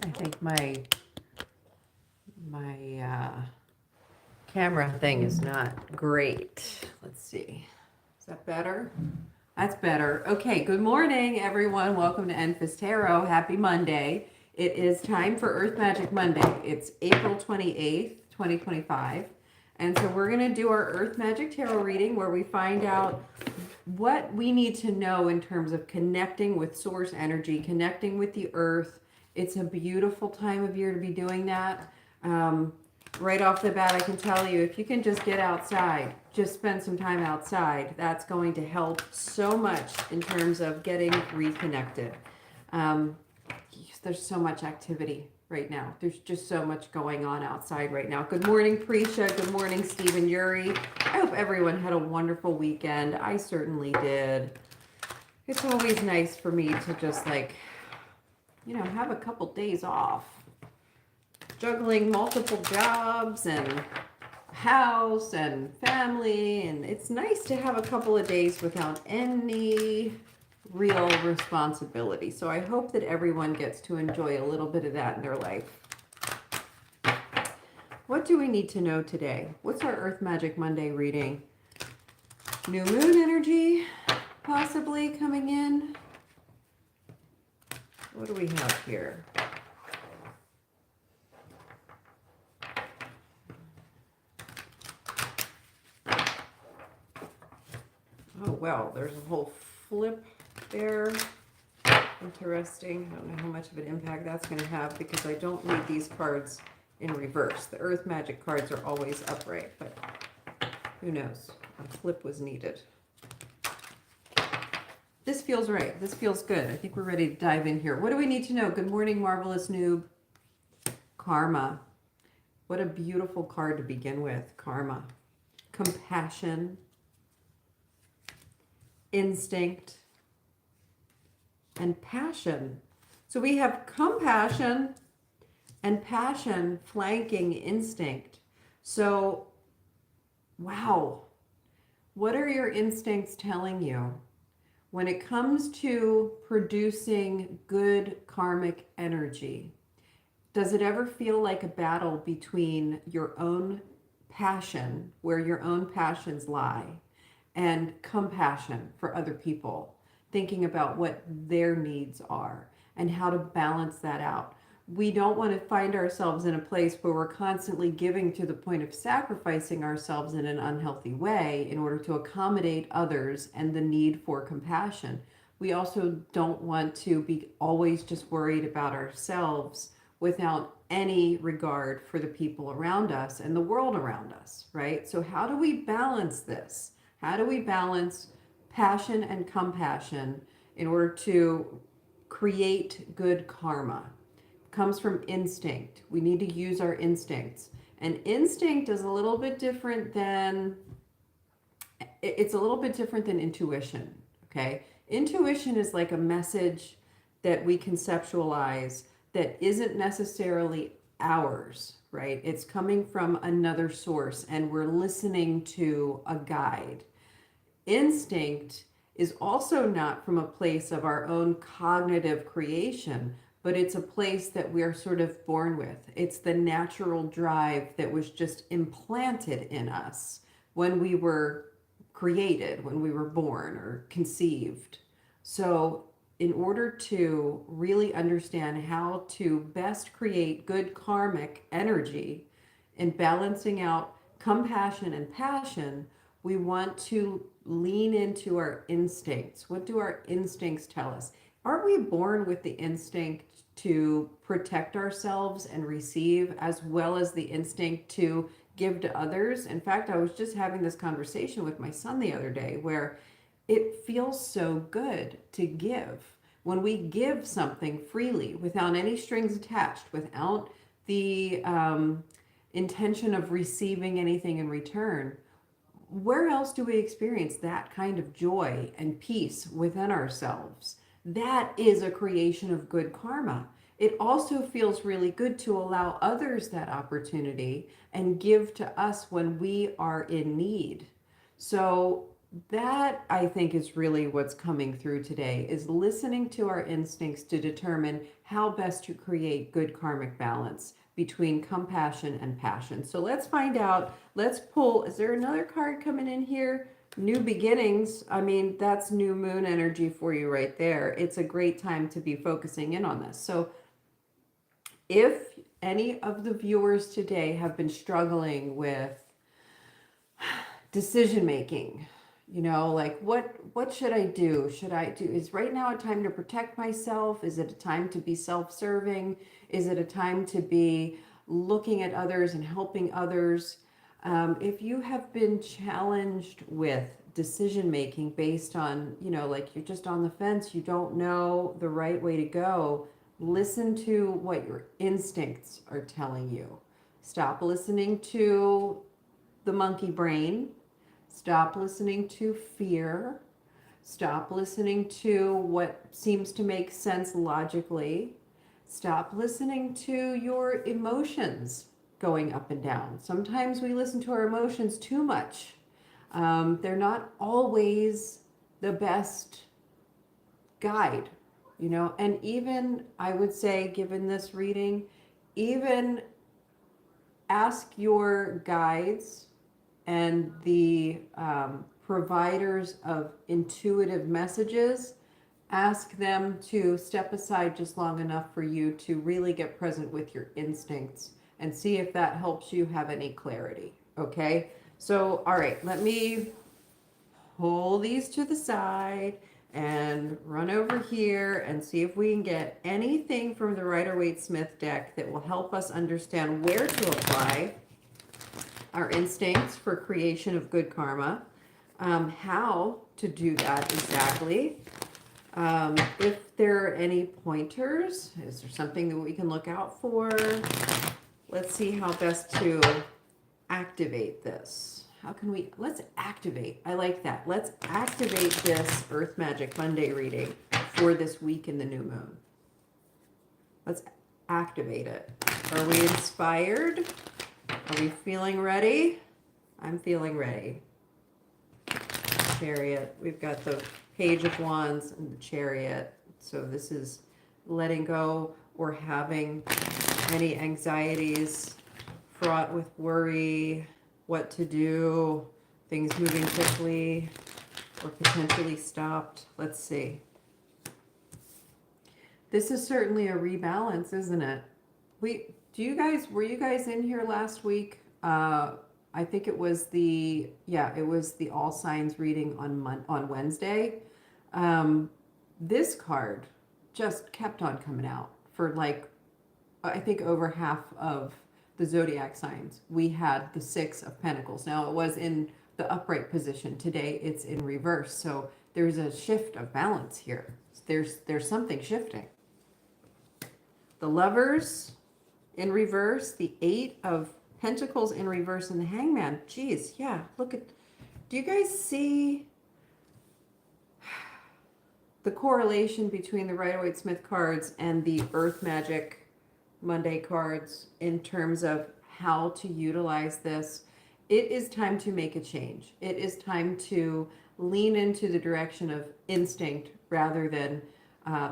I think my camera thing is not great. Let's see. Is that better? That's better. Okay, good morning, everyone. Welcome to Enfys Tarot. Happy Monday. It is time for Earth Magic Monday. It's April 28th, 2025. And so we're going to do our Earth Magic Tarot reading where we find out what we need to know in terms of connecting with source energy, connecting with the earth. It's a beautiful time of year to be doing that. Right off the bat, I can tell you, if you can just get outside, just spend some time outside, that's going to help so much in terms of getting reconnected. Um, there's so much activity right now. There's just so much going on outside right now. Good morning, Prisha. Good morning, Stephen Yuri. I hope everyone had a wonderful weekend. I certainly did. It's always nice for me to just have a couple days off. Juggling multiple jobs and house and family, and it's nice to have a couple of days without any real responsibility. So I hope that everyone gets to enjoy a little bit of that in their life. What do we need to know today? What's our Earth Magic Monday reading? New moon energy possibly coming in. What do we have here? Oh, well, there's a whole flip there. Interesting. I don't know how much of an impact that's going to have because I don't read these cards in reverse. The Earth Magic cards are always upright, but who knows? A flip was needed. This feels right. This feels good. I think we're ready to dive in here. What do we need to know? Good morning, Marvelous Noob. Karma. What a beautiful card to begin with. Karma. Compassion. Instinct. And passion. So we have compassion and passion flanking instinct. So, wow. What are your instincts telling you? When it comes to producing good karmic energy, does it ever feel like a battle between your own passion, where your own passions lie, and compassion for other people, thinking about what their needs are and how to balance that out? We don't want to find ourselves in a place where we're constantly giving to the point of sacrificing ourselves in an unhealthy way in order to accommodate others and the need for compassion. We also don't want to be always just worried about ourselves without any regard for the people around us and the world around us, right? So how do we balance this? How do we balance passion and compassion in order to create good karma? Comes from instinct. We need to use our instincts. And instinct is a little bit different than intuition, okay? Intuition is like a message that we conceptualize that isn't necessarily ours, right? It's coming from another source and we're listening to a guide. Instinct is also not from a place of our own cognitive creation, but it's a place that we're sort of born with. It's the natural drive that was just implanted in us when we were created, when we were born or conceived. So in order to really understand how to best create good karmic energy and balancing out compassion and passion, we want to lean into our instincts. What do our instincts tell us? Aren't we born with the instinct to protect ourselves and receive, as well as the instinct to give to others? In fact, I was just having this conversation with my son the other day where it feels so good to give. When we give something freely without any strings attached, without the intention of receiving anything in return, where else do we experience that kind of joy and peace within ourselves? That is a creation of good karma. It also feels really good to allow others that opportunity and give to us when we are in need. So that, I think, is really what's coming through today, is listening to our instincts to determine how best to create good karmic balance between compassion and passion. So let's find out. Let's pull. Is there another card coming in here? New beginnings. I mean, that's new moon energy for you right there. It's a great time to be focusing in on this. So if any of the viewers today have been struggling with decision making, like what should I do? Is right now a time to protect myself? Is it a time to be self-serving? Is it a time to be looking at others and helping others? If you have been challenged with decision making based on, like you're just on the fence, you don't know the right way to go, listen to what your instincts are telling you. Stop listening to the monkey brain. Stop listening to fear. Stop listening to what seems to make sense logically. Stop listening to your emotions going up and down. Sometimes we listen to our emotions too much. They're not always the best guide, and even I would say, given this reading, even ask your guides and the providers of intuitive messages, ask them to step aside just long enough for you to really get present with your instincts and see if that helps you have any clarity. Okay? So, all right, let me pull these to the side and run over here and see if we can get anything from the Rider-Waite-Smith deck that will help us understand where to apply our instincts for creation of good karma, how to do that exactly. If there are any pointers, is there something that we can look out for? Let's see how best to activate this. Let's activate. I like that. Let's activate this Earth Magic Monday reading for this week in the new moon. Let's activate it. Are we inspired? Are we feeling ready? I'm feeling ready. Chariot. We've got the Page of Wands and the Chariot. So this is letting go or having any anxieties fraught with worry, what to do, things moving quickly or potentially stopped. Let's see. This is certainly a rebalance, isn't it? Were you guys in here last week? I think it was the All Signs reading on Wednesday. This card just kept on coming out for I think over half of the zodiac signs. We had the Six of Pentacles. Now it was in the upright position. Today it's in reverse. So there's a shift of balance here. There's something shifting. The Lovers in reverse, the Eight of Pentacles in reverse, and the Hangman. Geez, yeah, look at, do you guys see the correlation between the Rider-Waite-Smith cards and the Earth Magic Monday cards in terms of how to utilize this? It is time to make a change. It is time to lean into the direction of instinct rather than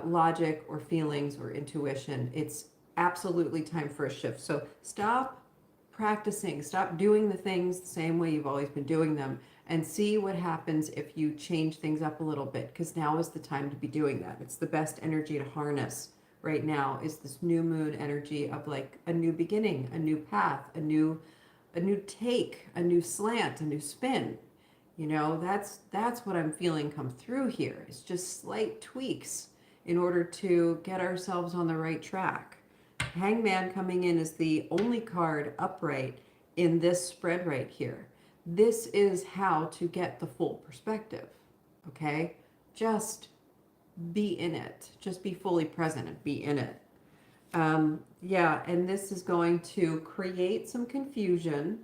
logic or feelings or intuition. It's absolutely time for a shift. So stop practicing, stop doing the things the same way you've always been doing them, and see what happens if you change things up a little bit, because now is the time to be doing that. It's the best energy to harness right now, is this new moon energy of like a new beginning, a new path, a new take, a new slant, a new spin. That's what I'm feeling come through here. It's just slight tweaks in order to get ourselves on the right track. Hangman coming in is the only card upright in this spread right here. This is how to get the full perspective, okay? Just be in it. Just be fully present and be in it. And this is going to create some confusion,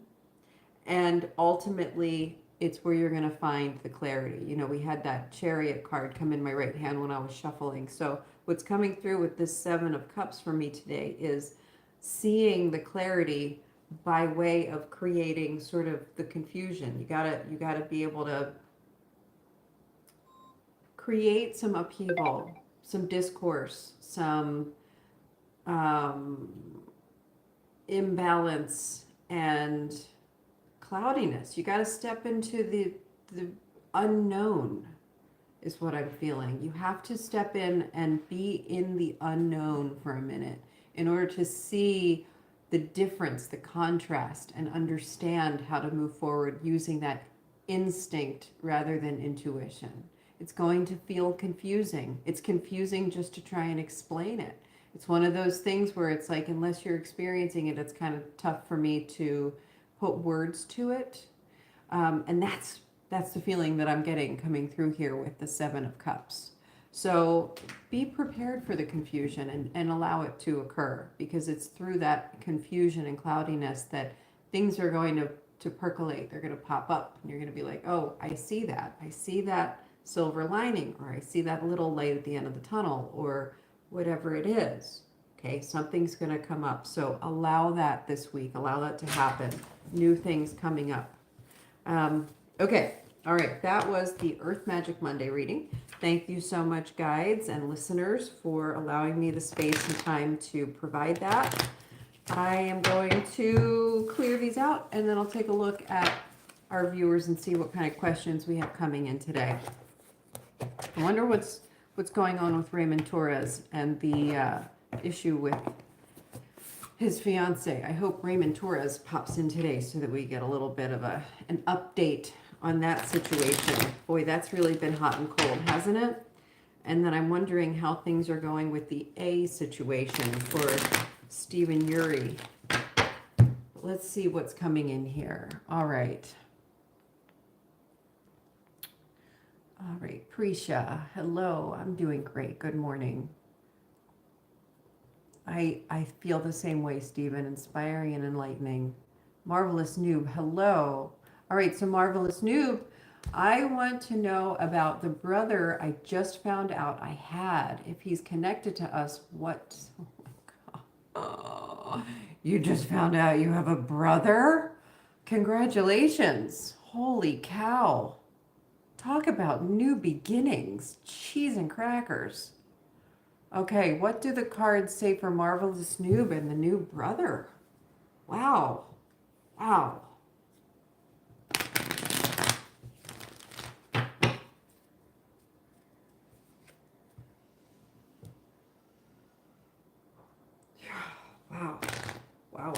and ultimately it's where you're going to find the clarity. We had that Chariot card come in my right hand when I was shuffling. So what's coming through with this Seven of Cups for me today is seeing the clarity by way of creating sort of the confusion. You gotta be able to create some upheaval, some discourse, some um, imbalance and cloudiness. You got to step into the unknown is what I'm feeling. You have to step in and be in the unknown for a minute in order to see the difference, the contrast, and understand how to move forward using that instinct rather than intuition. It's going to feel confusing. It's confusing just to try and explain it. It's one of those things where it's like, unless you're experiencing it, it's kind of tough for me to put words to it. And that's the feeling that I'm getting coming through here with the Seven of Cups. So be prepared for the confusion and allow it to occur, because it's through that confusion and cloudiness that things are going to percolate. They're going to pop up and you're going to be like, oh, I see that. I see that silver lining, or I see that little light at the end of the tunnel, or whatever it is. Okay, something's going to come up. So allow that this week. Allow that to happen. New things coming up. Okay. All right. That was the Earth Magic Monday reading. Thank you so much, guides and listeners, for allowing me the space and time to provide that. I am going to clear these out, and then I'll take a look at our viewers and see what kind of questions we have coming in today. I wonder what's going on with Raymond Torres and the issue with his fiance. I hope Raymond Torres pops in today so that we get a little bit of an update on that situation. Boy, that's really been hot and cold, hasn't it? And then I'm wondering how things are going with the A situation for Stephen Uri. Let's see what's coming in here. All right. All right, Prisha, hello. I'm doing great. Good morning. I feel the same way, Stephen. Inspiring and enlightening. Marvelous Noob, hello. All right, so Marvelous Noob, I want to know about the brother I just found out I had. If he's connected to us, what? Oh my God. Oh, you just found out you have a brother? Congratulations. Holy cow. Talk about new beginnings. Cheese and crackers. Okay, what do the cards say for Marvelous Noob and the new brother? Wow. Wow. Wow. Wow, wow, wow, wow,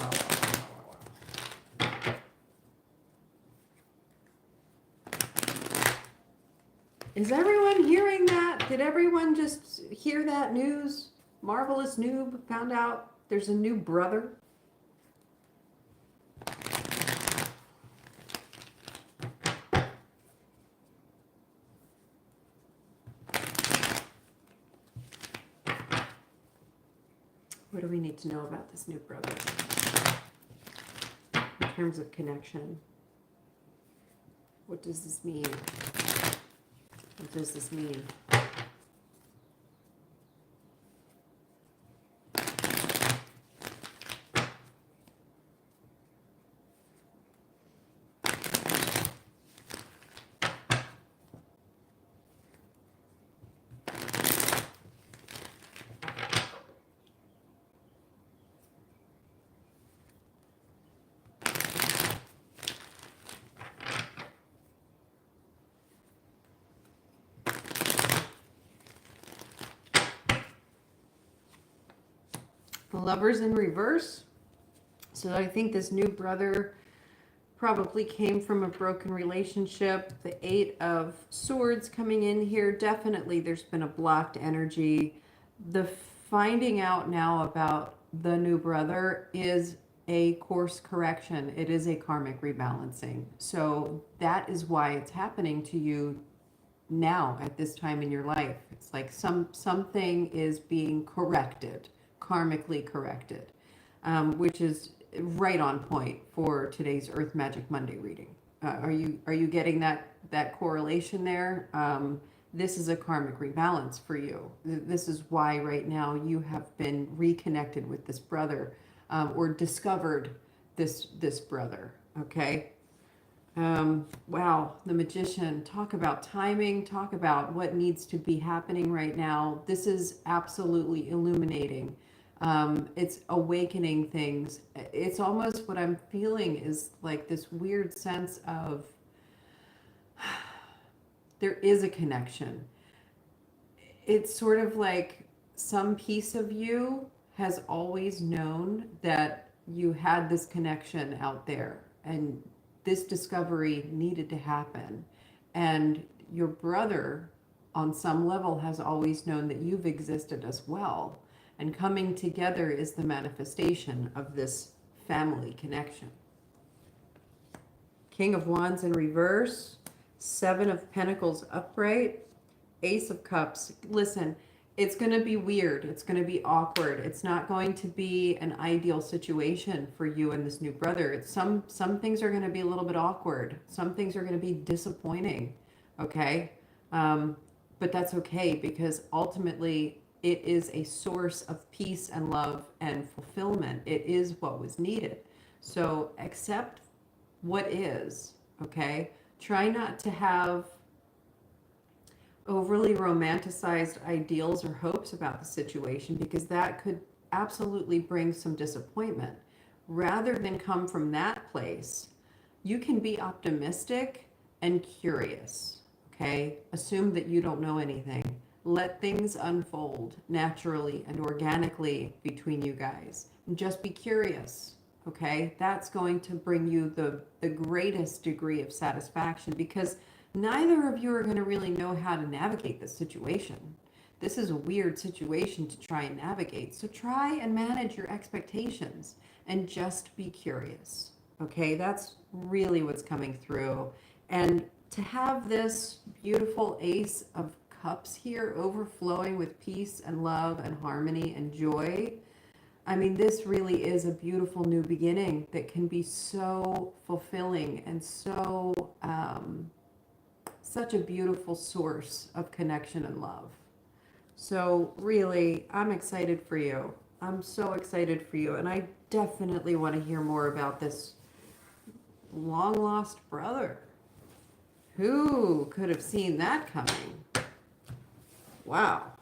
wow. Is everyone hearing that? Did everyone just hear that news? Marvelous Noob found out there's a new brother. What do we need to know about this new brother in terms of connection? What does this mean? What does this mean? The Lovers in reverse. So I think this new brother probably came from a broken relationship. The Eight of Swords coming in here. Definitely there's been a blocked energy. The finding out now about the new brother is a course correction. It is a karmic rebalancing. So that is why it's happening to you now at this time in your life. It's like something is being corrected, karmically corrected, which is right on point for today's Earth Magic Monday reading. Are you getting that correlation there? This is a karmic rebalance for you. This is why right now you have been reconnected with this brother, or discovered this brother. Okay. Wow, the Magician. Talk about timing. Talk about what needs to be happening right now. This is absolutely illuminating. It's awakening things. It's almost what I'm feeling is like this weird sense of there is a connection. It's sort of like some piece of you has always known that you had this connection out there and this discovery needed to happen. And your brother, on some level, has always known that you've existed as well. And coming together is the manifestation of this family connection. King of Wands in reverse, Seven of Pentacles upright, Ace of Cups. Listen, it's going to be weird. It's going to be awkward. It's not going to be an ideal situation for you and this new brother. Some things are going to be a little bit awkward. Some things are going to be disappointing. Okay? But that's okay because ultimately it is a source of peace and love and fulfillment. It is what was needed. So accept what is, okay? Try not to have overly romanticized ideals or hopes about the situation because that could absolutely bring some disappointment. Rather than come from that place, you can be optimistic and curious, okay? Assume that you don't know anything. Let things unfold naturally and organically between you guys. And just be curious, okay? That's going to bring you the greatest degree of satisfaction because neither of you are going to really know how to navigate this situation. This is a weird situation to try and navigate. So try and manage your expectations and just be curious. Okay, that's really what's coming through. And to have this beautiful Ace of Cups here overflowing with peace and love and harmony and joy, I mean, this really is a beautiful new beginning that can be so fulfilling and so such a beautiful source of connection and love. So really, I'm excited for you. I'm so excited for you. And I definitely want to hear more about this long lost brother. Who could have seen that coming? Wow.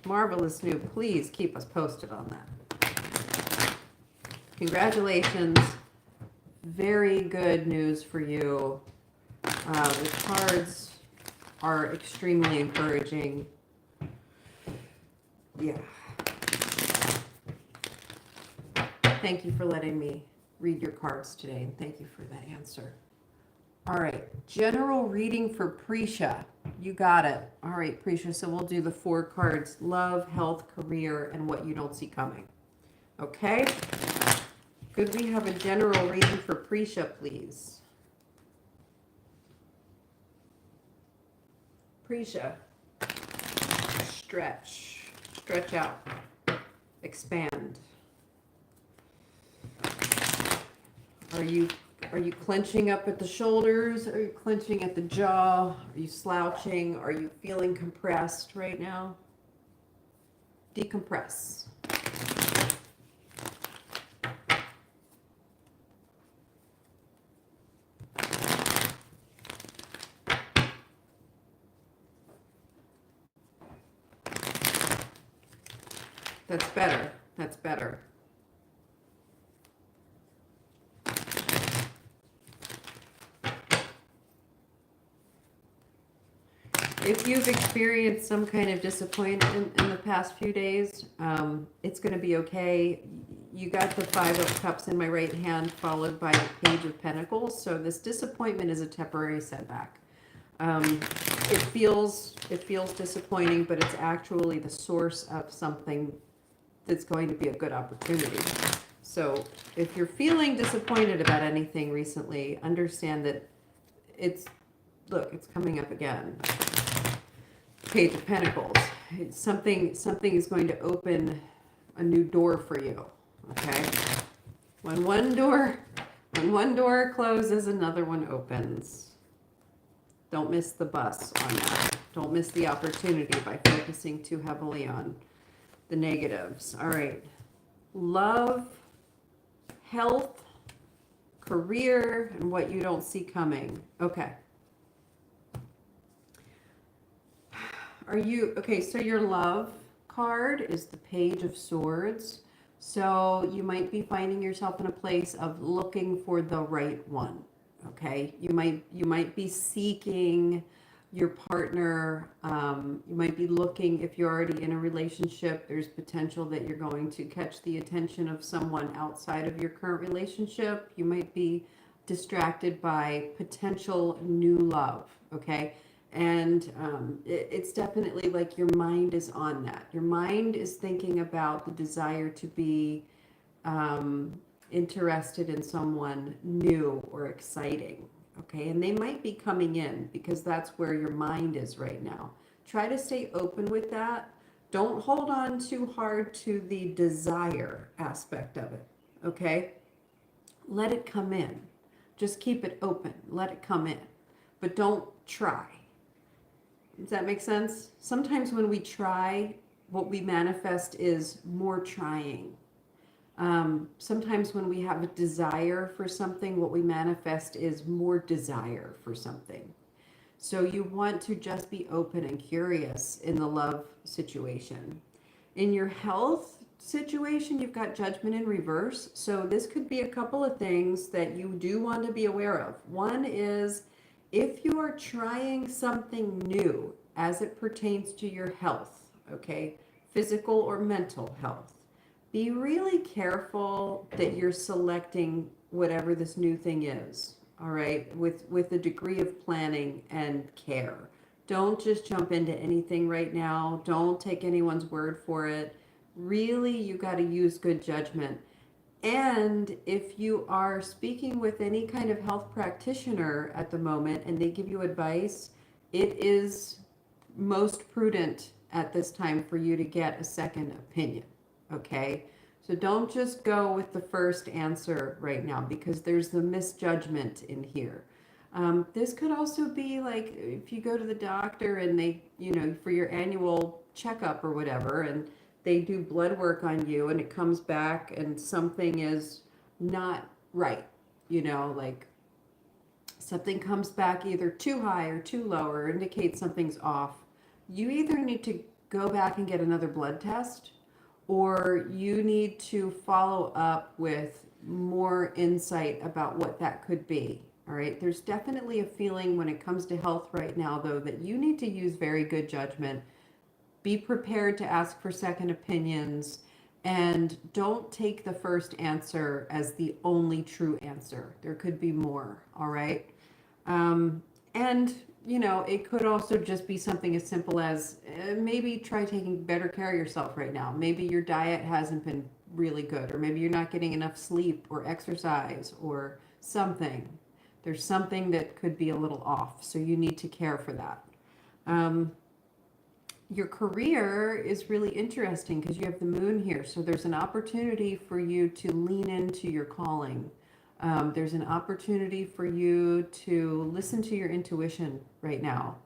Marvelous new. Please keep us posted on that. Congratulations. Very good news for you. The cards are extremely encouraging. Yeah. Thank you for letting me read your cards today, and thank you for that answer. All right, general reading for Prisha. You got it. All right, Prisha, so we'll do the 4 cards: love, health, career, and what you don't see coming. Okay? Could we have a general reading for Prisha, please? Prisha, stretch out, expand. Are you clenching up at the shoulders? Are you clenching at the jaw? Are you slouching? Are you feeling compressed right now? Decompress. That's better. That's better. If you've experienced some kind of disappointment in the past few days, it's going to be okay. You got the 5 of Cups in my right hand, followed by the Page of Pentacles. So this disappointment is a temporary setback. It feels disappointing, but it's actually the source of something that's going to be a good opportunity. So if you're feeling disappointed about anything recently, understand that it's coming up again. Page of Pentacles. Something is going to open a new door for you. Okay? When one door closes, another one opens. Don't miss the bus on that. Don't miss the opportunity by focusing too heavily on the negatives. All right. Love, health, career, and what you don't see coming. Okay. So your love, card is the Page of Swords. So you might be finding yourself in a place of looking for the right one. Okay, you might be seeking your partner. You might be looking, if you're already in a relationship, there's potential that you're going to catch the attention of someone outside of your current relationship. You might be distracted by potential new love. Okay, and it's definitely like your mind is on that. Your mind is thinking about the desire to be interested in someone new or exciting. Okay, and they might be coming in because that's where your mind is right now. Try to stay open with that. Don't hold on too hard to the desire aspect of it. Okay, let it come in. Just keep it open. Let it come in. But don't try. Does that make sense? Sometimes when we try, what we manifest is more trying. Sometimes when we have a desire for something, what we manifest is more desire for something. So you want to just be open and curious in the love situation. In your health situation, you've got Judgment in reverse. So this could be a couple of things that you do want to be aware of. One is if you are trying something new as it pertains to your health, okay, physical or mental health, be really careful that you're selecting whatever this new thing is, all right, with a degree of planning and care. Don't just jump into anything right now. Don't take anyone's word for it. Really, you got to use good judgment. And if you are speaking with any kind of health practitioner at the moment and they give you advice, it is most prudent at this time for you to get a second opinion. Okay, so don't just go with the first answer right now because there's the misjudgment in here. This could also be like if you go to the doctor and they, for your annual checkup or whatever, and they do blood work on you and it comes back and something is not right, like something comes back either too high or too low or indicates something's off. You either need to go back and get another blood test, or you need to follow up with more insight about what that could be. All right. There's definitely a feeling when it comes to health right now, though, that you need to use very good judgment. Be prepared to ask for second opinions and don't take the first answer as the only true answer. There could be more. All right. And it could also just be something as simple as maybe try taking better care of yourself right now. Maybe your diet hasn't been really good, or maybe you're not getting enough sleep or exercise or something. There's something that could be a little off, so you need to care for that. Your career is really interesting because you have the moon here, so there's an opportunity for you to lean into your calling. There's an opportunity for you to listen to your intuition right now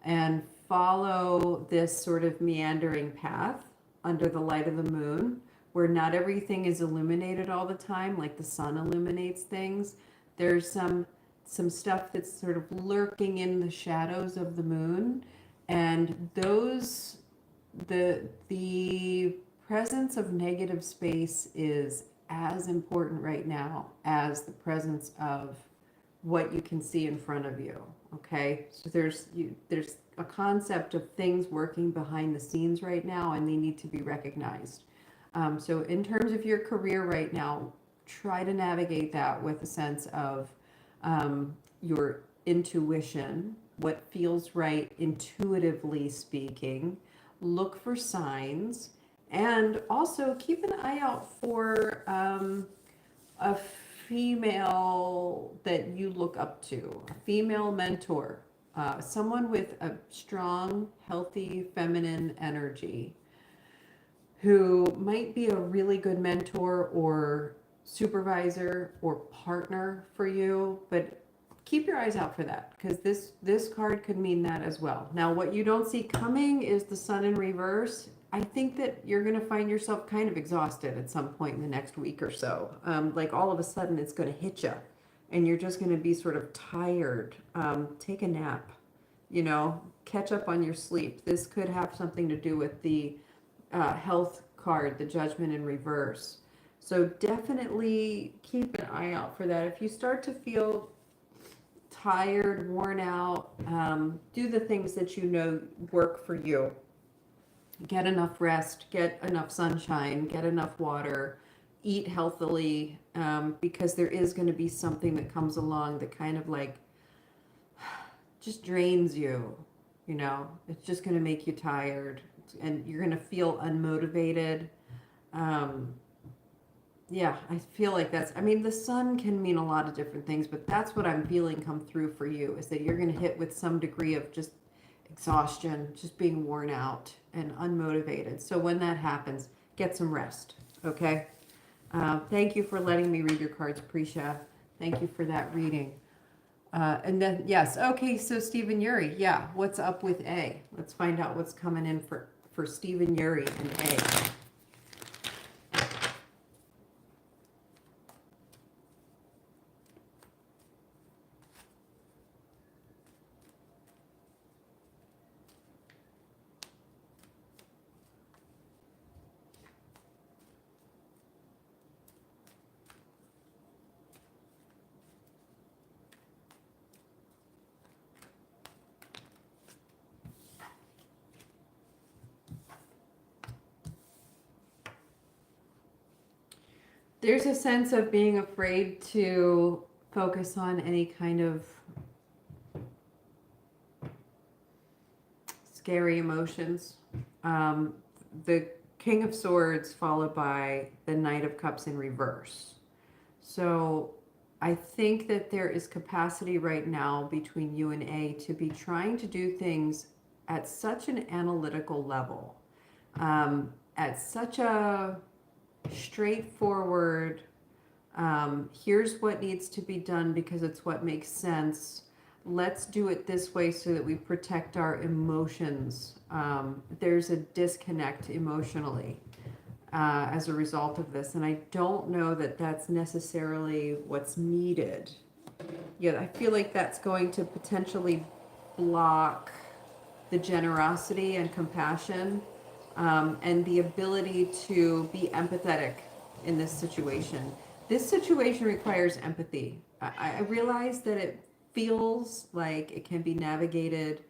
and follow this sort of meandering path under the light of the moon, where not everything is illuminated all the time, like the sun illuminates things. There's some stuff that's sort of lurking in the shadows of the moon, and the presence of negative space is as important right now as the presence of what you can see in front of you. Okay, so there's a concept of things working behind the scenes right now, and they need to be recognized. So in terms of your career right now, try to navigate that with a sense of your intuition, what feels right intuitively speaking. Look for signs. And also keep an eye out for a female that you look up to, a female mentor, someone with a strong, healthy, feminine energy who might be a really good mentor or supervisor or partner for you, but keep your eyes out for that because this card could mean that as well. Now, what you don't see coming is the sun in reverse. I think that you're going to find yourself kind of exhausted at some point in the next week or so. Like all of a sudden it's going to hit you and you're just going to be sort of tired. Take a nap, catch up on your sleep. This could have something to do with the health card, the Judgment in reverse. So definitely keep an eye out for that. If you start to feel tired, worn out, do the things that you know work for you. Get enough rest, get enough sunshine, get enough water, eat healthily, because there is going to be something that comes along that kind of like just drains you. You know, it's just going to make you tired and you're going to feel unmotivated. Um, yeah, I feel like that's, I mean, the sun can mean a lot of different things, but that's what I'm feeling come through for you is that you're going to hit with some degree of just exhaustion, just being worn out and unmotivated. So when that happens, get some rest. Okay. Thank you for letting me read your cards, Prisha. Thank you for that reading. And then, yes. Okay. So Stephen Yuri. Yeah. What's up with A? Let's find out what's coming in for Stephen Yuri and A. There's a sense of being afraid to focus on any kind of scary emotions. The King of Swords followed by the Knight of Cups in reverse. So I think that there is capacity right now between you and A to be trying to do things at such an analytical level, at such a straightforward, here's what needs to be done because it's what makes sense. Let's do it this way so that we protect our emotions. There's a disconnect emotionally as a result of this, and I don't know that that's necessarily what's needed. Yeah, I feel like that's going to potentially block the generosity and compassion, and the ability to be empathetic in this situation. This situation requires empathy. I realize that it feels like it can be navigated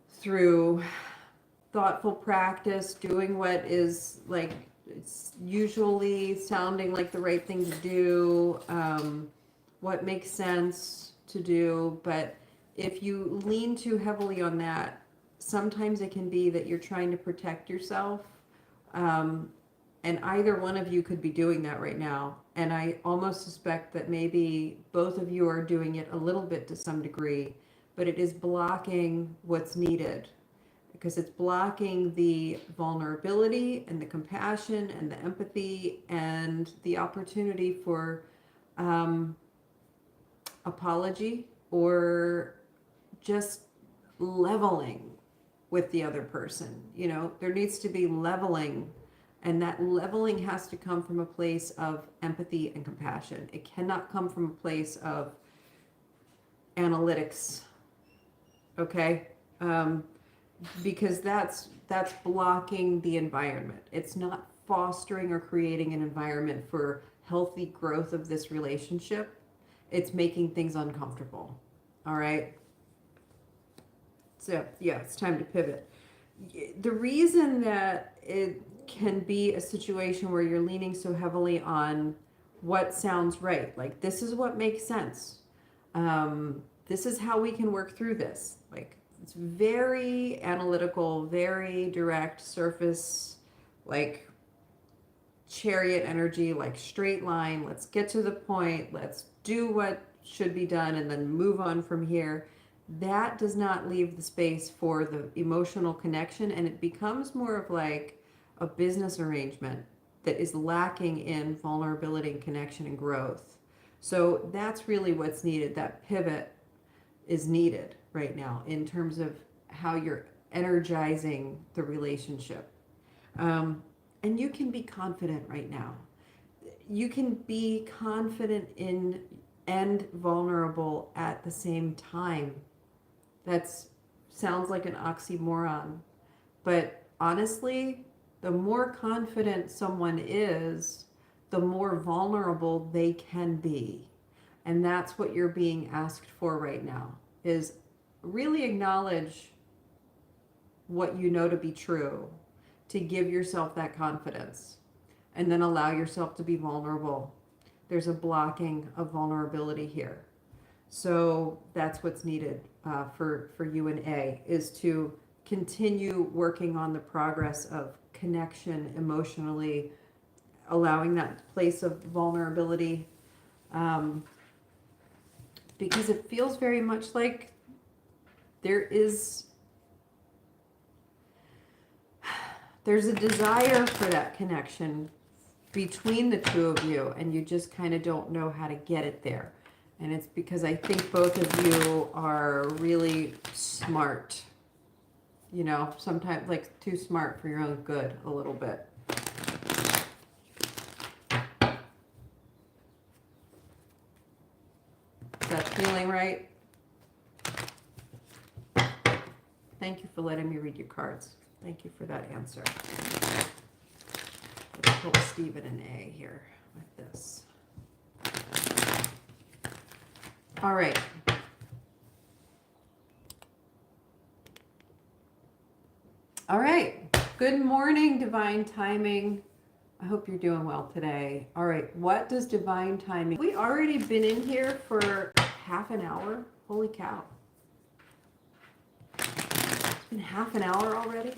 through thoughtful practice, doing what is like it's usually sounding like the right thing to do, what makes sense to do. But if you lean too heavily on that, sometimes it can be that you're trying to protect yourself. And either one of you could be doing that right now. And I almost suspect that maybe both of you are doing it a little bit to some degree, but it is blocking what's needed because it's blocking the vulnerability and the compassion and the empathy and the opportunity for apology or just leveling with the other person. You know, there needs to be leveling, and that leveling has to come from a place of empathy and compassion. It cannot come from a place of analytics. Okay? Because that's blocking the environment. It's not fostering or creating an environment for healthy growth of this relationship. It's making things uncomfortable. All right? So, yeah, it's time to pivot. The reason that it can be a situation where you're leaning so heavily on what sounds right, like this is what makes sense. This is how we can work through this. Like, it's very analytical, very direct, surface, like chariot energy, like straight line. Let's get to the point. Let's do what should be done and then move on from here. That does not leave the space for the emotional connection, and it becomes more of like a business arrangement that is lacking in vulnerability and connection and growth. So that's really what's needed. That pivot is needed right now in terms of how you're energizing the relationship. And you can be confident right now. You can be confident in and vulnerable at the same time. That sounds like an oxymoron, but honestly, The more confident someone is, the more vulnerable they can be. And that's what you're being asked for right now, is really acknowledge what you know to be true, to give yourself that confidence, and then allow yourself to be vulnerable. There's a blocking of vulnerability here. So that's what's needed for you and A, is to continue working on the progress of connection emotionally, allowing that place of vulnerability, because it feels very much like there's a desire for that connection between the two of you, and you just kind of don't know how to get it there. And it's because I think both of you are really smart, you know, sometimes like too smart for your own good a little bit. Is that feeling right? Thank you for letting me read your cards. Thank you for that answer. Let's pull Stephen and A here with this. All right. All right. Good morning, divine timing. I hope you're doing well today. All right. What does divine timing? We already been in here for half an hour. Holy cow. It's been half an hour already.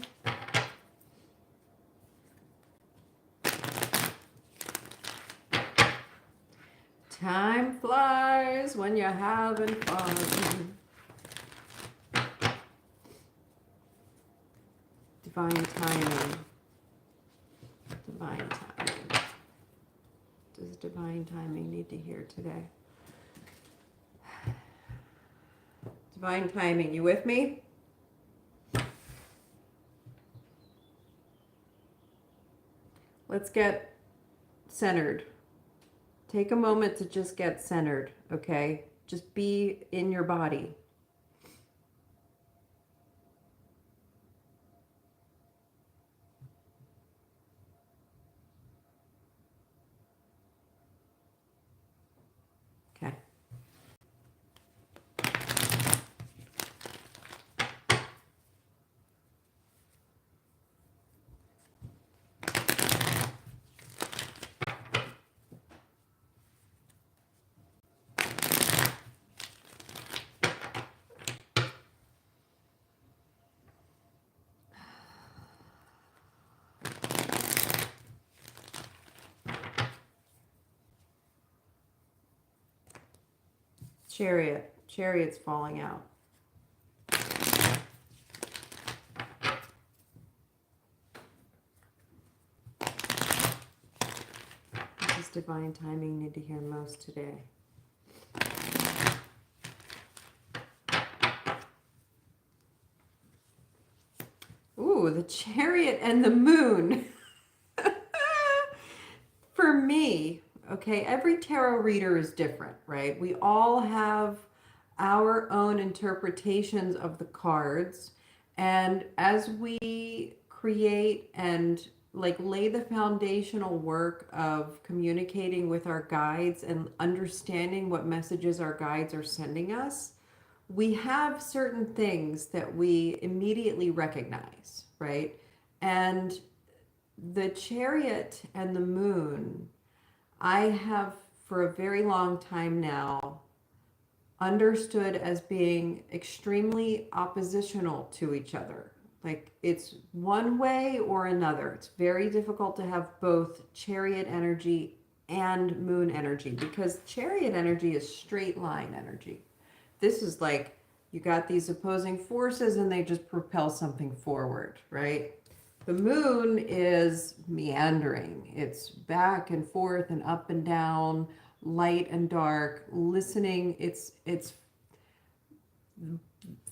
Time flies when you're having fun. Divine timing. Divine timing. Does divine timing need to hear today? Divine timing, you with me? Let's get centered. Take a moment to just get centered, okay? Just be in your body. Okay. Chariot. Chariot's falling out. What does divine timing need to hear most today? Ooh, the Chariot and the Moon. For me, okay, every tarot reader is different, right? We all have our own interpretations of the cards. And as we create and like lay the foundational work of communicating with our guides and understanding what messages our guides are sending us, we have certain things that we immediately recognize, right? And the Chariot and the Moon, I have for a very long time now understood as being extremely oppositional to each other. Like it's one way or another. It's very difficult to have both Chariot energy and Moon energy, because Chariot energy is straight line energy. This is like you got these opposing forces and they just propel something forward, right? The Moon is meandering. It's back and forth and up and down, light and dark, listening. It's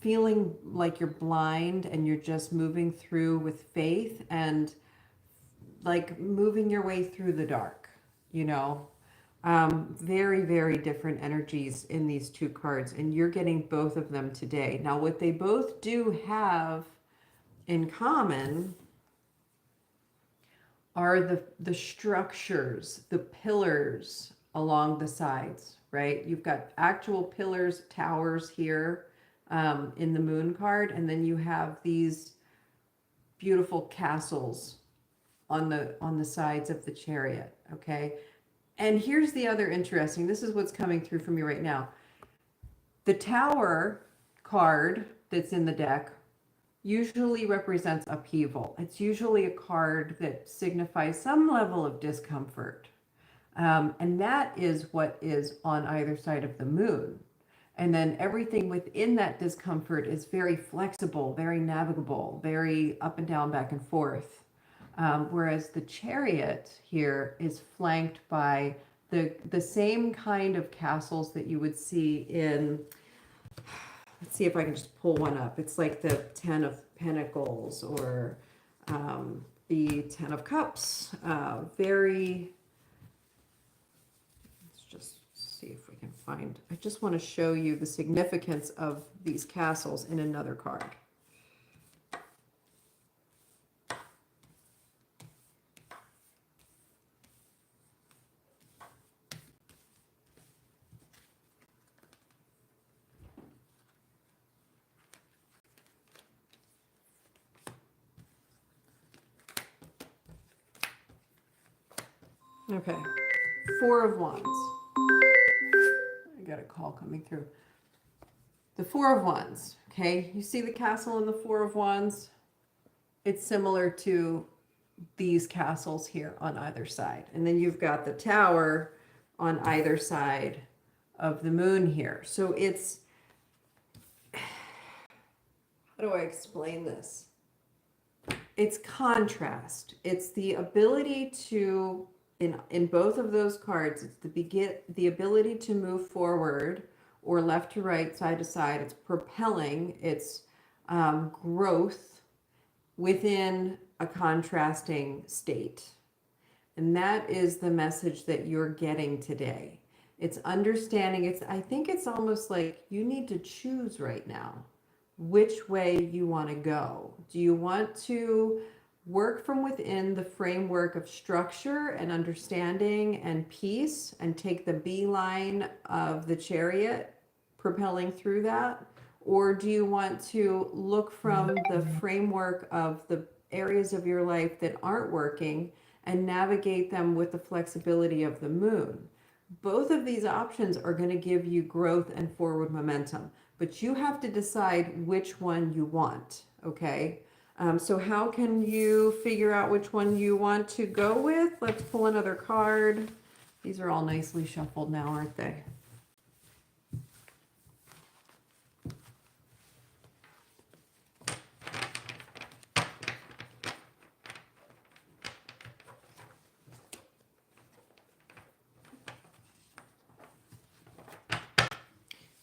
feeling like you're blind and you're just moving through with faith and like moving your way through the dark, you know. Very, very different energies in these two cards, and you're getting both of them today. Now, what they both do have in common are the structures, the pillars along the sides, right? You've got actual pillars, towers here in the moon card, and then you have these beautiful castles on the sides of the chariot, okay? And here's the other interesting, this is what's coming through for me right now. The tower card that's in the deck usually represents upheaval. It's usually a card that signifies some level of discomfort. And that is what is on either side of the moon. And then everything within that discomfort is very flexible, very navigable, very up and down, back and forth. Whereas the chariot here is flanked by the same kind of castles that you would see in, let's see if I can just pull one up. It's like the 10 of Pentacles or the 10 of Cups. Very, let's just see if we can find, I just want to show you the significance of these castles in another card. Okay, Four of Wands. I got a call coming through. The Four of Wands, okay? You see the castle in the Four of Wands? It's similar to these castles here on either side. And then you've got the tower on either side of the moon here. So it's, how do I explain this? It's contrast. It's the ability to, in both of those cards, it's the ability to move forward or left to right, side to side. It's propelling, it's growth within a contrasting state. And that is the message that you're getting today. It's understanding, I think it's almost like you need to choose right now which way you want to go. Do you want to work from within the framework of structure and understanding and peace and take the beeline of the chariot propelling through that? Or do you want to look from the framework of the areas of your life that aren't working and navigate them with the flexibility of the moon? Both of these options are going to give you growth and forward momentum, but you have to decide which one you want, okay? So how can you figure out which one you want to go with? Let's pull another card. These are all nicely shuffled now, aren't they?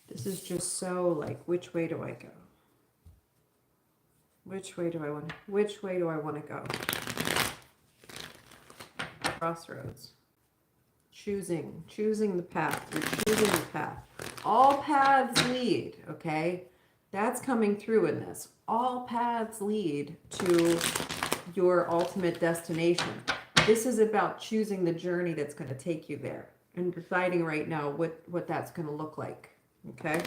This is just so like, which way do I go? Which way do I want to go? Crossroads. Choosing the path. You're choosing the path. All paths lead, okay? That's coming through in this. All paths lead to your ultimate destination. This is about choosing the journey that's going to take you there and deciding right now what that's going to look like, okay?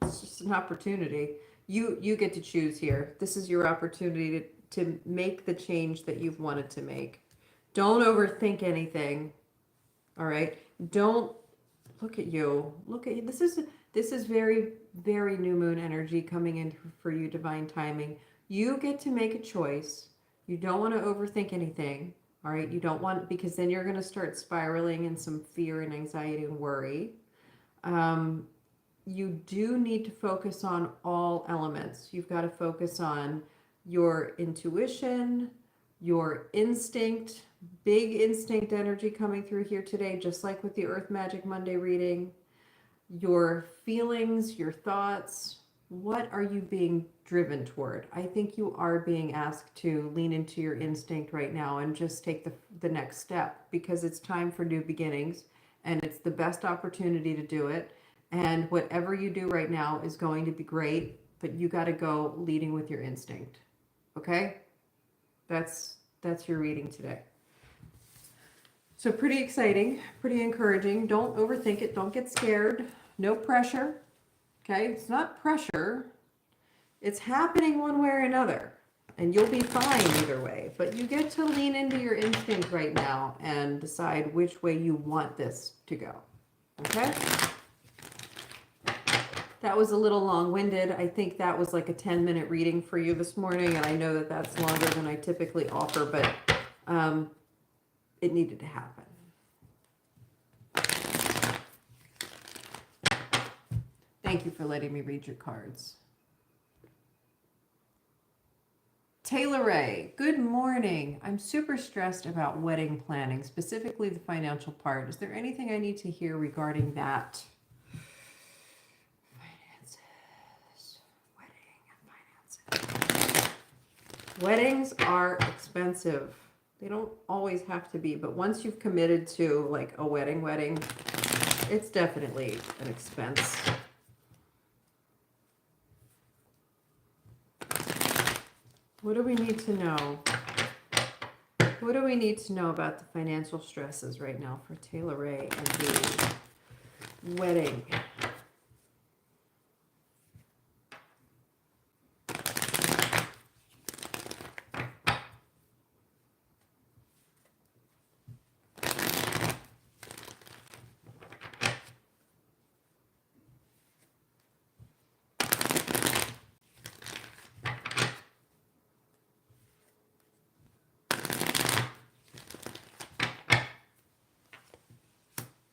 It's just an opportunity. You get to choose here. This is your opportunity to make the change that you've wanted to make. Don't overthink anything. All right? Don't look at you. Look at you. This is very, very new moon energy coming in for you, divine timing. You get to make a choice. You don't want to overthink anything. All right? You don't want, because then you're going to start spiraling in some fear and anxiety and worry. You do need to focus on all elements. You've got to focus on your intuition, your instinct, big instinct energy coming through here today, just like with the Earth Magic Monday reading, your feelings, your thoughts. What are you being driven toward? I think you are being asked to lean into your instinct right now and just take the next step, because it's time for new beginnings and it's the best opportunity to do it. And whatever you do right now is going to be great. but you got to go leading with your instinct. Okay? That's your reading today. So pretty exciting, pretty encouraging. Don't overthink it. Don't get scared. No pressure. Okay? It's not pressure. It's happening one way or another. And you'll be fine either way. But you get to lean into your instinct right now and decide which way you want this to go. Okay? That was a little long-winded. I think that was like a 10-minute reading for you this morning, and I know that that's longer than I typically offer, but it needed to happen. Thank you for letting me read your cards. Taylor Ray, good morning. I'm super stressed about wedding planning, specifically the financial part. Is there anything I need to hear regarding that? Weddings are expensive. They don't always have to be, but once you've committed to like a wedding, it's definitely an expense. What do we need to know? What do we need to know about the financial stresses right now for Taylor Ray and the wedding?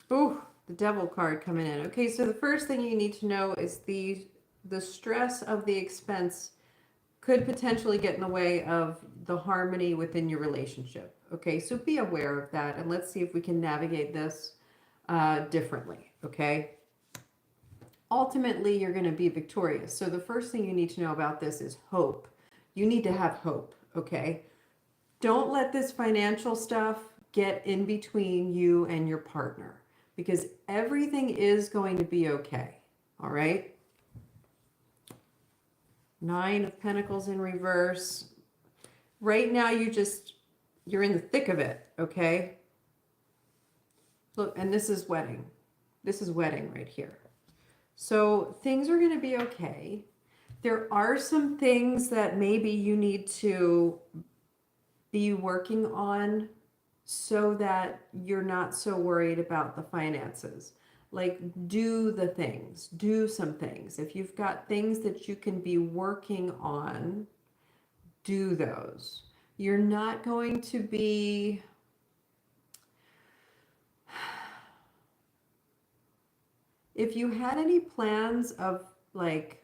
Ooh, the devil card coming in. Okay, so the first thing you need to know is the stress of the expense could potentially get in the way of the harmony within your relationship. Okay, so be aware of that, and let's see if we can navigate this differently. Okay, ultimately you're going to be victorious. So the first thing you need to know about this is hope. You need to have hope. Okay, don't let this financial stuff get in between you and your partner, because everything is going to be okay. All right. 9 of Pentacles in reverse. Right now, you're in the thick of it. Okay. Look, and this is wedding. This is wedding right here. So things are going to be okay. There are some things that maybe you need to be working on so that you're not so worried about the finances. Like, do the things, do some things. If you've got things that you can be working on, do those. You're not going to be if you had any plans of like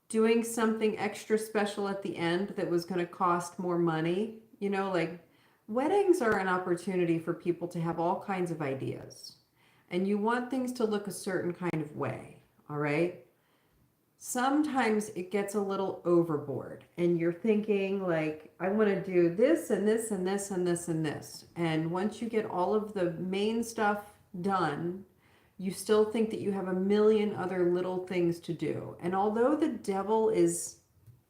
doing something extra special at the end that was going to cost more money, you know, like weddings are an opportunity for people to have all kinds of ideas. And you want things to look a certain kind of way, all right? Sometimes it gets a little overboard and you're thinking like, I want to do this and this and this and this and this. And once you get all of the main stuff done, you still think that you have a million other little things to do. And although the devil is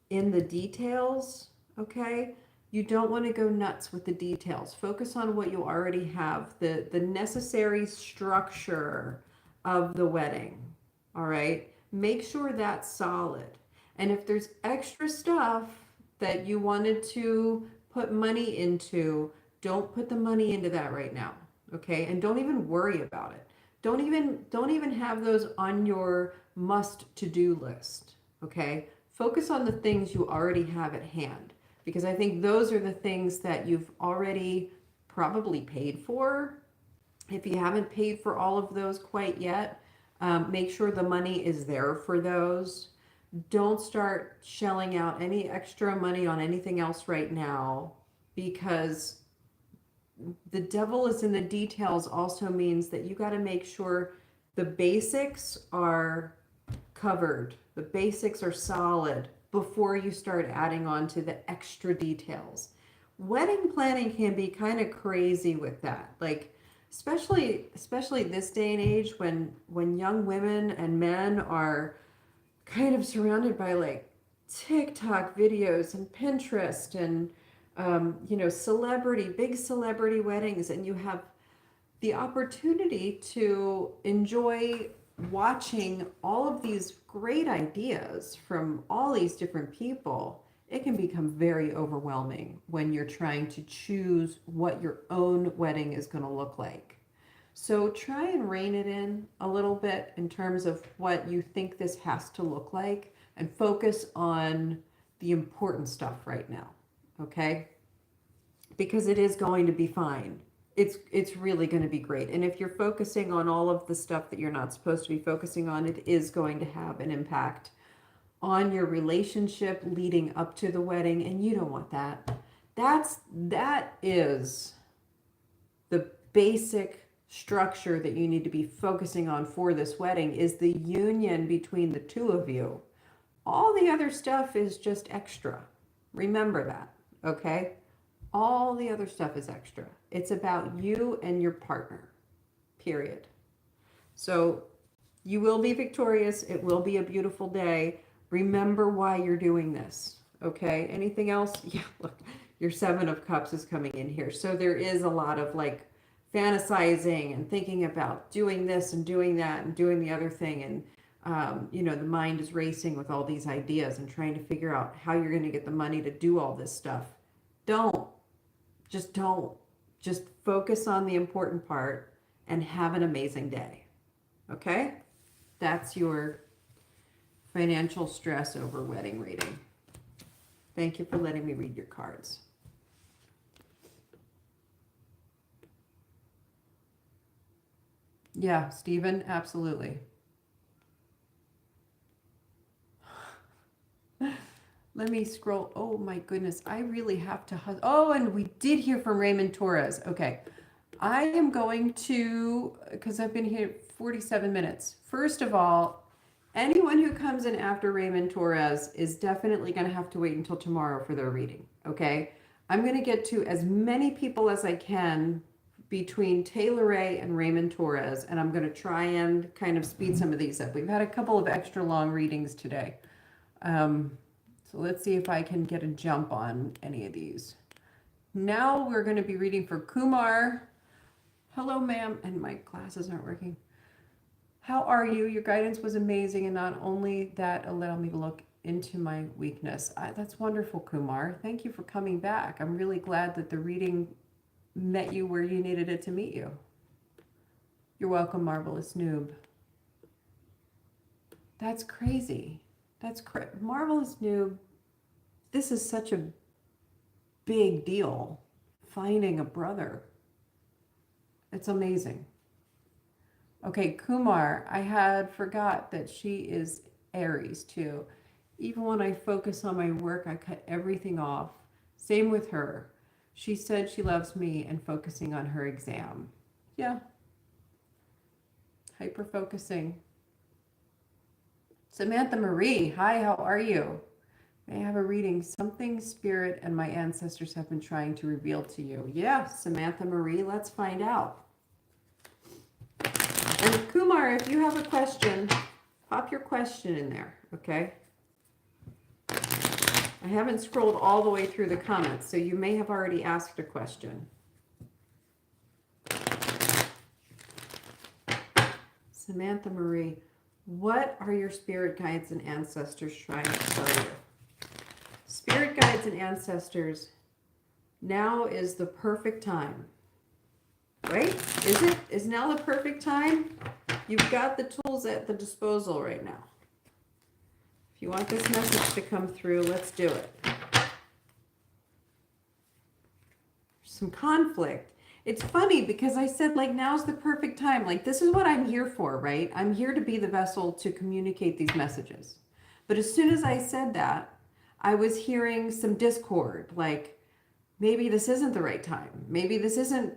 in the details, okay, you don't want to go nuts with the details. Focus on what you already have, the necessary structure of the wedding, all right? Make sure that's solid. And if there's extra stuff that you wanted to put money into, don't put the money into that right now, okay? And don't even worry about it. Don't even have those on your must-to-do list, okay? Focus on the things you already have at hand, because I think those are the things that you've already probably paid for. If you haven't paid for all of those quite yet, make sure the money is there for those. Don't start shelling out any extra money on anything else right now, because the devil is in the details also means that you got to make sure the basics are covered, the basics are solid before you start adding on to the extra details. Wedding planning can be kind of crazy with that, like especially this day and age when young women and men are kind of surrounded by like TikTok videos and Pinterest and, you know, big celebrity weddings, and you have the opportunity to enjoy watching all of these great ideas from all these different people. It can become very overwhelming when you're trying to choose what your own wedding is going to look like. So try and rein it in a little bit in terms of what you think this has to look like, and focus on the important stuff right now, okay? Because it is going to be fine. It's really going to be great. And if you're focusing on all of the stuff that you're not supposed to be focusing on, it is going to have an impact on your relationship leading up to the wedding, and you don't want that. That is the basic structure that you need to be focusing on for this wedding, is the union between the two of you. All the other stuff is just extra. Remember that, okay? All the other stuff is extra. It's about you and your partner, period. So you will be victorious. It will be a beautiful day. Remember why you're doing this, okay? Anything else? Yeah, look, your Seven of Cups is coming in here. So there is a lot of like fantasizing and thinking about doing this and doing that and doing the other thing. And, you know, the mind is racing with all these ideas and trying to figure out how you're going to get the money to do all this stuff. Don't. Just focus on the important part and have an amazing day. Okay? That's your financial stress over wedding reading. Thank you for letting me read your cards. Yeah, Stephen, absolutely. Let me scroll. Oh my goodness, I really have to. Oh, and we did hear from Raymond Torres. Okay, I am going to, because I've been here 47 minutes. First of all, anyone who comes in after Raymond Torres is definitely going to have to wait until tomorrow for their reading. Okay, I'm going to get to as many people as I can between Taylor Ray and Raymond Torres, and I'm going to try and kind of speed some of these up. We've had a couple of extra long readings today. So let's see if I can get a jump on any of these. Now we're going to be reading for Kumar. Hello, ma'am. And my glasses aren't working. How are you? Your guidance was amazing. And not only that, allowed me to look into my weakness. That's wonderful, Kumar. Thank you for coming back. I'm really glad that the reading met you where you needed it to meet you. You're welcome, Marvelous Noob. That's crazy. That's Marvelous Noob. This is such a big deal, finding a brother. It's amazing. Okay, Kumar, I had forgot that she is Aries too. Even when I focus on my work, I cut everything off. Same with her. She said she loves me and focusing on her exam. Yeah. Hyper-focusing. Samantha Marie, hi, how are you? May I have a reading? Something spirit and my ancestors have been trying to reveal to you. Yeah, Samantha Marie, let's find out. And Kumar, if you have a question, pop your question in there, okay? I haven't scrolled all the way through the comments, so you may have already asked a question. Samantha Marie, what are your spirit guides and ancestors trying to tell you? Spirit guides and ancestors, now is the perfect time. Right? Is it? Is now the perfect time? You've got the tools at the disposal right now. If you want this message to come through, let's do it. Some conflict. It's funny because I said, like, now's the perfect time. Like, this is what I'm here for, right? I'm here to be the vessel to communicate these messages. But as soon as I said that, I was hearing some discord. Like, maybe this isn't the right time. Maybe this isn't,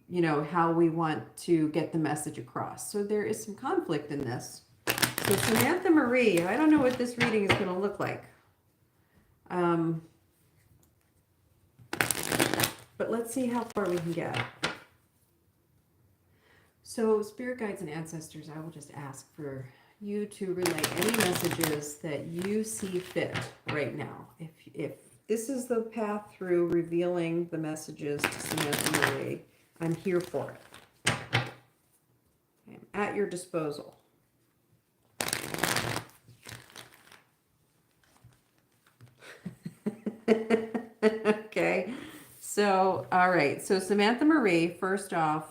you know, how we want to get the message across. So there is some conflict in this. So Samantha Marie, I don't know what this reading is going to look like. But let's see how far we can get. So spirit guides and ancestors, I will just ask for you to relay any messages that you see fit right now. If this is the path through revealing the messages to Samantha Marie, I'm here for it. I'm at your disposal. Okay, so, all right. So Samantha Marie, first off,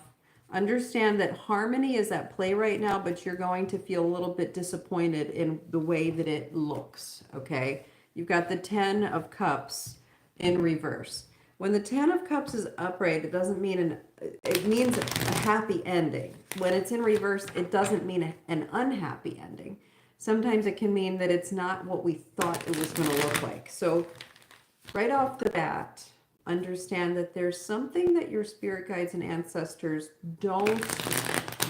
understand that harmony is at play right now, but you're going to feel a little bit disappointed in the way that it looks, okay? You've got the 10 of Cups in reverse. When the 10 of Cups is upright, it doesn't mean it means a happy ending. When it's in reverse, it doesn't mean an unhappy ending. Sometimes it can mean that it's not what we thought it was going to look like. So right off the bat, understand that there's something that your spirit guides and ancestors don't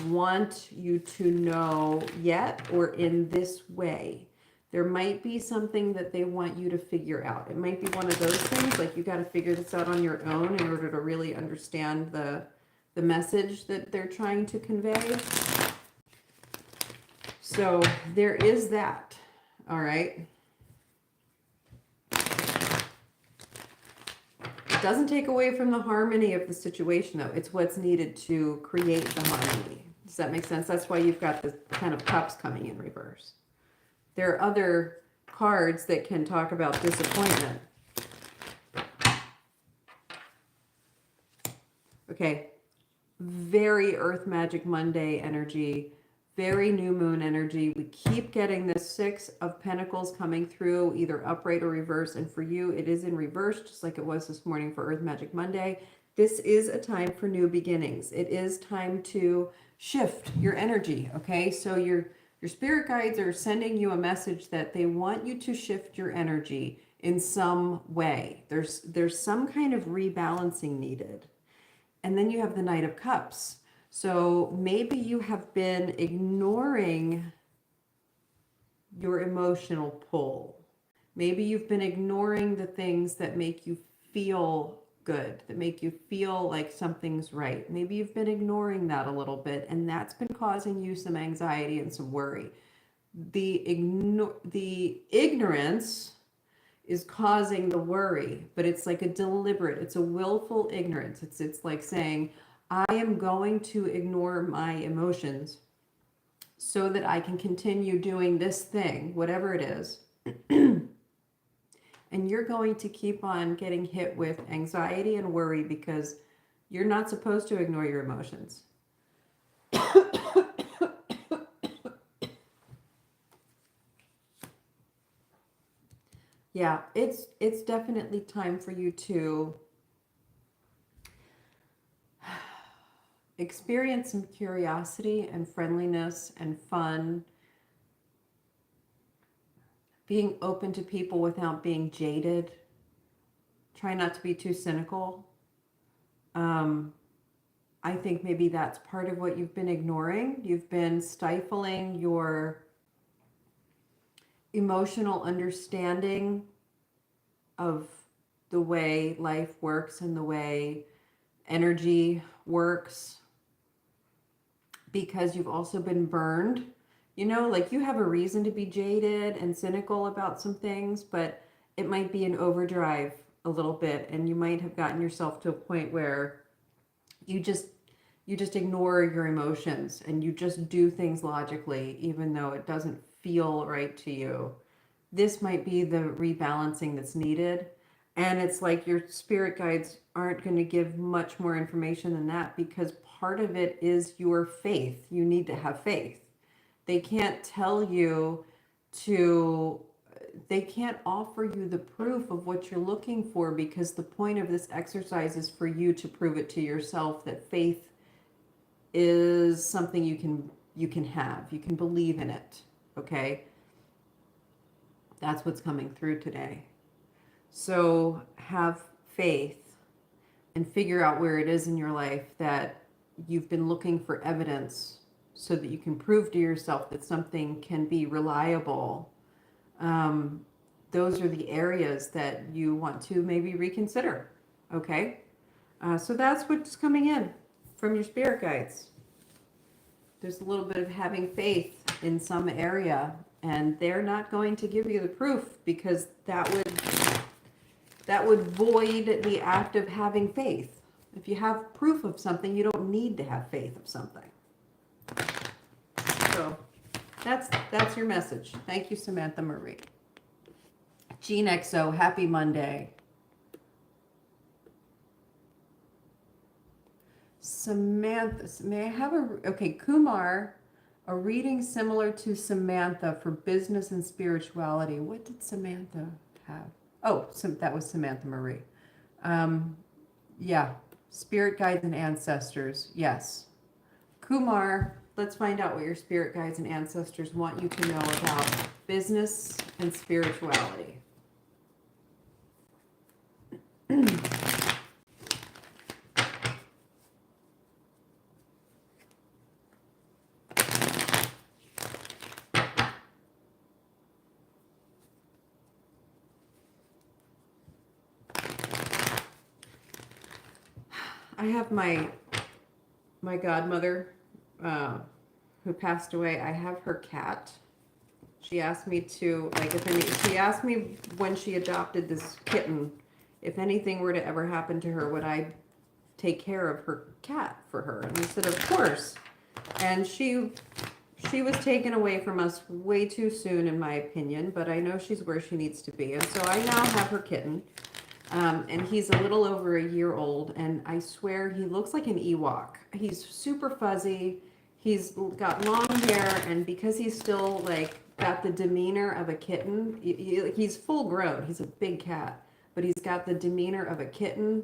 want you to know yet, or in this way. There might be something that they want you to figure out. It might be one of those things, like you got to figure this out on your own in order to really understand the message that they're trying to convey. So there is that, all right? It doesn't take away from the harmony of the situation, though. It's what's needed to create the harmony. Does that make sense? That's why you've got the 10 of Cups coming in reverse. There are other cards that can talk about disappointment. Okay, very Earth Magic Monday energy, very new moon energy. We keep getting this 6 of Pentacles coming through, either upright or reverse. And for you, it is in reverse, just like it was this morning for Earth Magic Monday. This is a time for new beginnings. It is time to shift your energy, okay? So your spirit guides are sending you a message that they want you to shift your energy in some way. There's some kind of rebalancing needed. And then you have the Knight of Cups. So maybe you have been ignoring your emotional pull. Maybe you've been ignoring the things that make you feel good, that make you feel like something's right. Maybe you've been ignoring that a little bit, and that's been causing you some anxiety and some worry. The ignorance is causing the worry, but it's like a deliberate, it's a willful ignorance. It's like saying, I am going to ignore my emotions so that I can continue doing this thing, whatever it is. And you're going to keep on getting hit with anxiety and worry because you're not supposed to ignore your emotions. Yeah, it's definitely time for you to experience some curiosity and friendliness and fun, being open to people without being jaded. Try not to be too cynical. I think maybe that's part of what you've been ignoring. You've been stifling your emotional understanding of the way life works and the way energy works, because you've also been burned. You know, like you have a reason to be jaded and cynical about some things, but it might be an overdrive a little bit, and you might have gotten yourself to a point where you just ignore your emotions and you just do things logically even though it doesn't feel right to you. This might be the rebalancing that's needed. And it's like your spirit guides aren't going to give much more information than that, because part of it is your faith. You need to have faith. They can't tell you they can't offer you the proof of what you're looking for, because the point of this exercise is for you to prove it to yourself that faith is something you can have. You can believe in it, okay? That's what's coming through today. So have faith and figure out where it is in your life that you've been looking for evidence so that you can prove to yourself that something can be reliable. Those are the areas that you want to maybe reconsider, okay? So that's what's coming in from your spirit guides. There's a little bit of having faith in some area, and they're not going to give you the proof because that would void the act of having faith. If you have proof of something, you don't need to have faith of something. So that's your message. Thank you, Samantha Marie. Jean XO, happy Monday. Samantha, may I have okay, Kumar, a reading similar to Samantha for business and spirituality. What did Samantha have? Oh, that was Samantha Marie. Yeah, spirit guides and ancestors. Yes. Kumar, let's find out what your spirit guides and ancestors want you to know about business and spirituality. I have my godmother who passed away. I have her cat. She asked me to, like, she asked me when she adopted this kitten, if anything were to ever happen to her, would I take care of her cat for her? And I said, of course. And she was taken away from us way too soon, in my opinion, but I know she's where she needs to be. And so I now have her kitten. And he's a little over a year old, and I swear he looks like an Ewok. He's super fuzzy. He's got long hair, and because he's still like got the demeanor of a kitten, he's full grown. He's a big cat, but he's got the demeanor of a kitten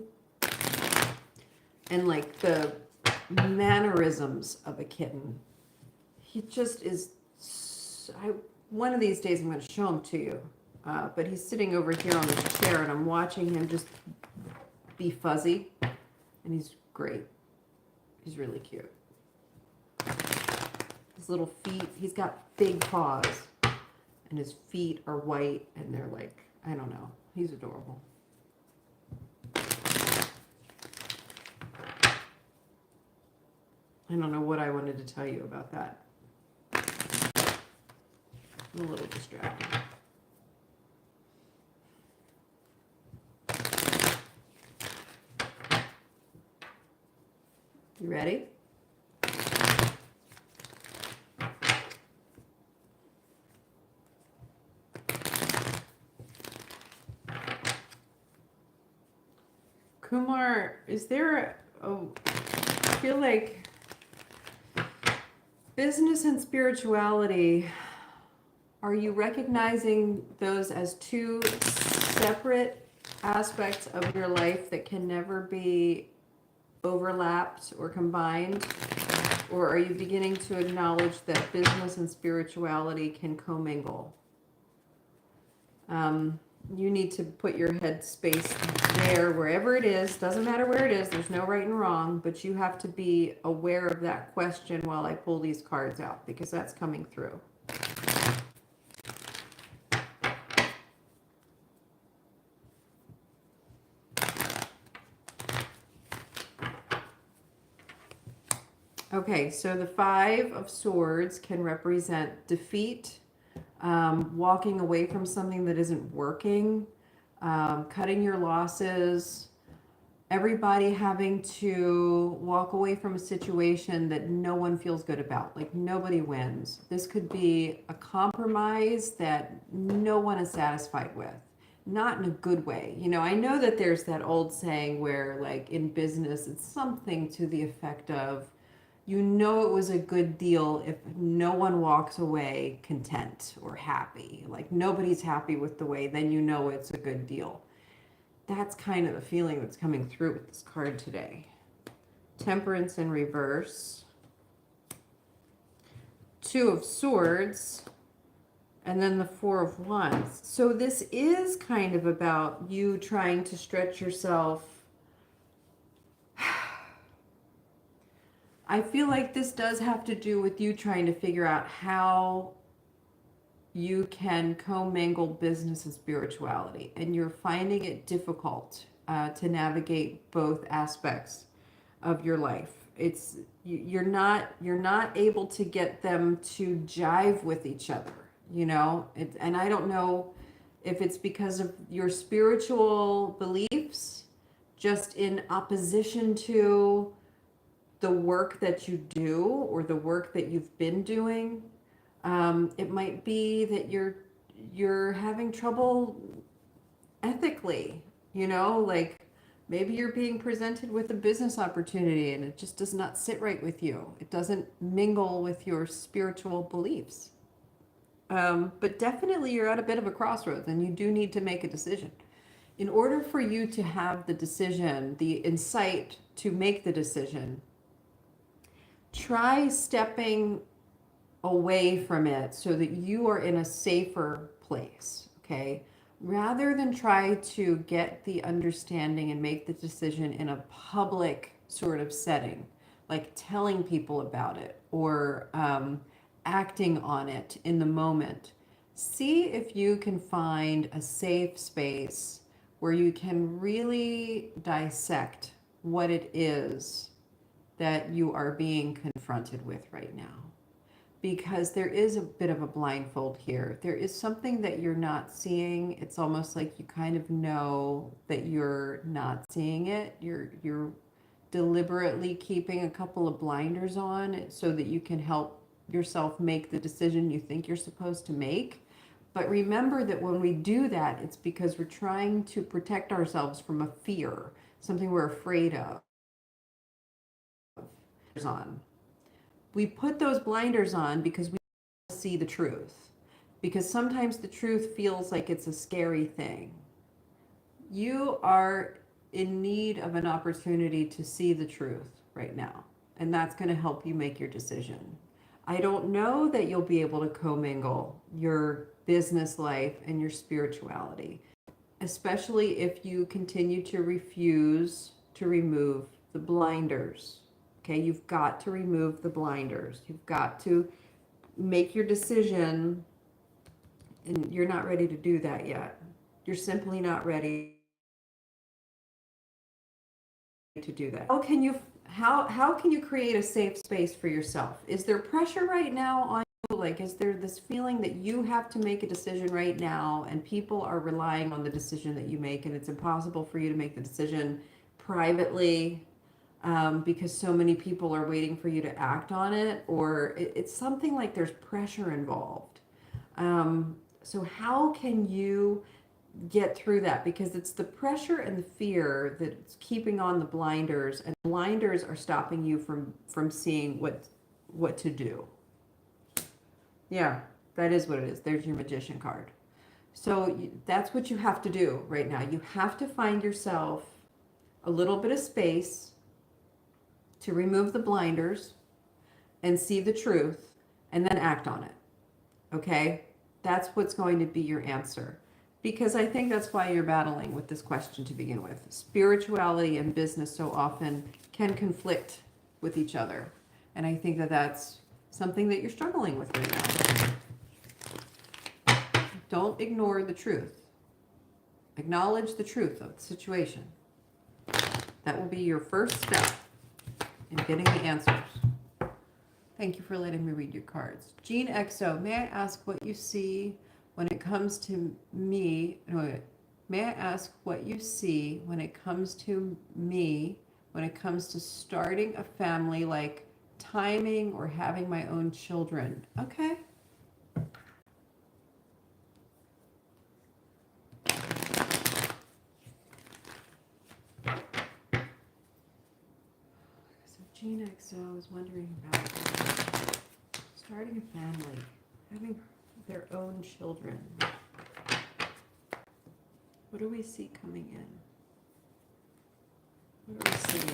and like the mannerisms of a kitten. He just is. One of these days I'm going to show him to you. But he's sitting over here on this chair, and I'm watching him just be fuzzy, and he's great. He's really cute. His little feet, he's got big paws, and his feet are white, and they're like, I don't know. He's adorable. I don't know what I wanted to tell you about that. I'm a little distracted. You ready? Kumar, is there I feel like business and spirituality, are you recognizing those as two separate aspects of your life that can never be overlapped or combined? Or are you beginning to acknowledge that business and spirituality can commingle? You need to put your head space there, wherever it is. Doesn't matter where it is. There's no right and wrong, but you have to be aware of that question while I pull these cards out, because that's coming through. Okay, so the Five of Swords can represent defeat, walking away from something that isn't working, cutting your losses, everybody having to walk away from a situation that no one feels good about, like nobody wins. This could be a compromise that no one is satisfied with, not in a good way. You know, I know that there's that old saying where, like, in business, it's something to the effect of, you know, it was a good deal if no one walks away content or happy. Like nobody's happy with the way, then you know it's a good deal. That's kind of the feeling that's coming through with this card today. Temperance in reverse. Two of Swords. And then the Four of Wands. So this is kind of about you trying to stretch yourself. I feel like this does have to do with you trying to figure out how you can commingle business and spirituality, and you're finding it difficult to navigate both aspects of your life. you're not able to get them to jive with each other, you know. And I don't know if it's because of your spiritual beliefs just in opposition to the work that you do or the work that you've been doing. It might be that you're having trouble ethically, you know, like maybe you're being presented with a business opportunity and it just does not sit right with you. It doesn't mingle with your spiritual beliefs. But definitely you're at a bit of a crossroads and you do need to make a decision. In order for you to have the decision, the insight to make the decision, try stepping away from it so that you are in a safer place, okay? Rather than try to get the understanding and make the decision in a public sort of setting, like telling people about it or acting on it in the moment. See if you can find a safe space where you can really dissect what it is that you are being confronted with right now. Because there is a bit of a blindfold here. There is something that you're not seeing. It's almost like you kind of know that you're not seeing it. You're deliberately keeping a couple of blinders on so that you can help yourself make the decision you think you're supposed to make. But remember that when we do that, it's because we're trying to protect ourselves from a fear, something we're afraid of. We put those blinders on because we see the truth. Because sometimes the truth feels like it's a scary thing. You are in need of an opportunity to see the truth right now. And that's going to help you make your decision. I don't know that you'll be able to commingle your business life and your spirituality, especially if you continue to refuse to remove the blinders. Okay, you've got to remove the blinders. You've got to make your decision, and you're not ready to do that yet. You're simply not ready to do that. How can you create a safe space for yourself? Is there pressure right now on you? Like, is there this feeling that you have to make a decision right now and people are relying on the decision that you make and it's impossible for you to make the decision privately? Because so many people are waiting for you to act on it, or it's something like there's pressure involved. So how can you get through that? Because it's the pressure and the fear that's keeping on the blinders, and blinders are stopping you from seeing what to do. Yeah, that is what it is. There's your magician card. So that's what you have to do right now. You have to find yourself a little bit of space to remove the blinders and see the truth and then act on it. Okay? That's what's going to be your answer. Because I think that's why you're battling with this question to begin with. Spirituality and business so often can conflict with each other. And I think that that's something that you're struggling with right now. Don't ignore the truth. Acknowledge the truth of the situation. That will be your first step in getting the answers. Thank you for letting me read your cards. Jean XO, may I ask what you see when it comes to me? No, may I ask what you see when it comes to me, when it comes to starting a family, like timing or having my own children? Okay. Jean XO is wondering about starting a family, having their own children. What do we see coming in? What are we seeing?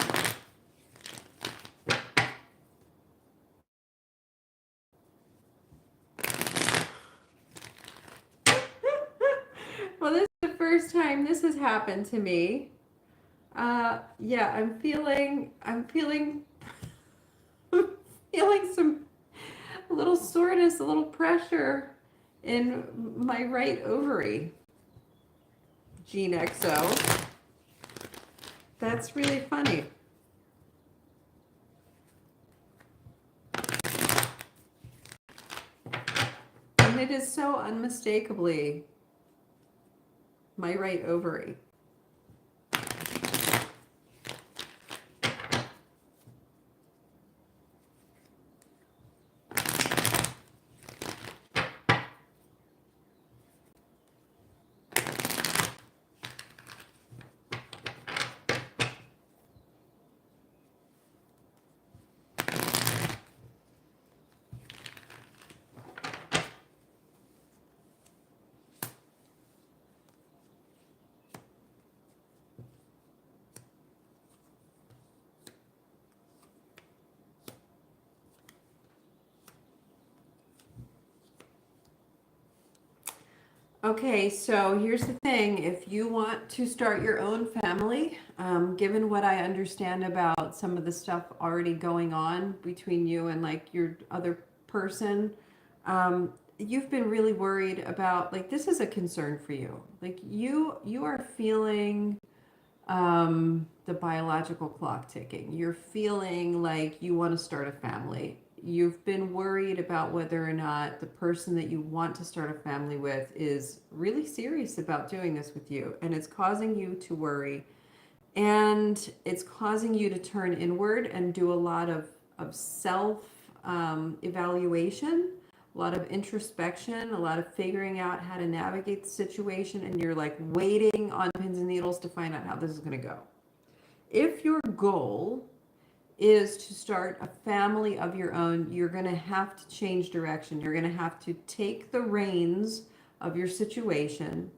Well, this is the first time this has happened to me. Yeah, I'm feeling some a little soreness, a little pressure in my right ovary. Jean XO. That's really funny. it is so unmistakably my right ovary. Okay, so here's the thing. If you want to start your own family, given what I understand about some of the stuff already going on between you and like your other person, you've been really worried about, like, this is a concern for you. Like you are feeling the biological clock ticking. You're feeling like you want to start a family. You've been worried about whether or not the person that you want to start a family with is really serious about doing this with you. And it's causing you to worry. And it's causing you to turn inward and do a lot of self evaluation, a lot of introspection, a lot of figuring out how to navigate the situation. And you're like waiting on pins and needles to find out how this is going to go. If your goal is to start a family of your own, you're going to have to change direction. You're going to have to take the reins of your situation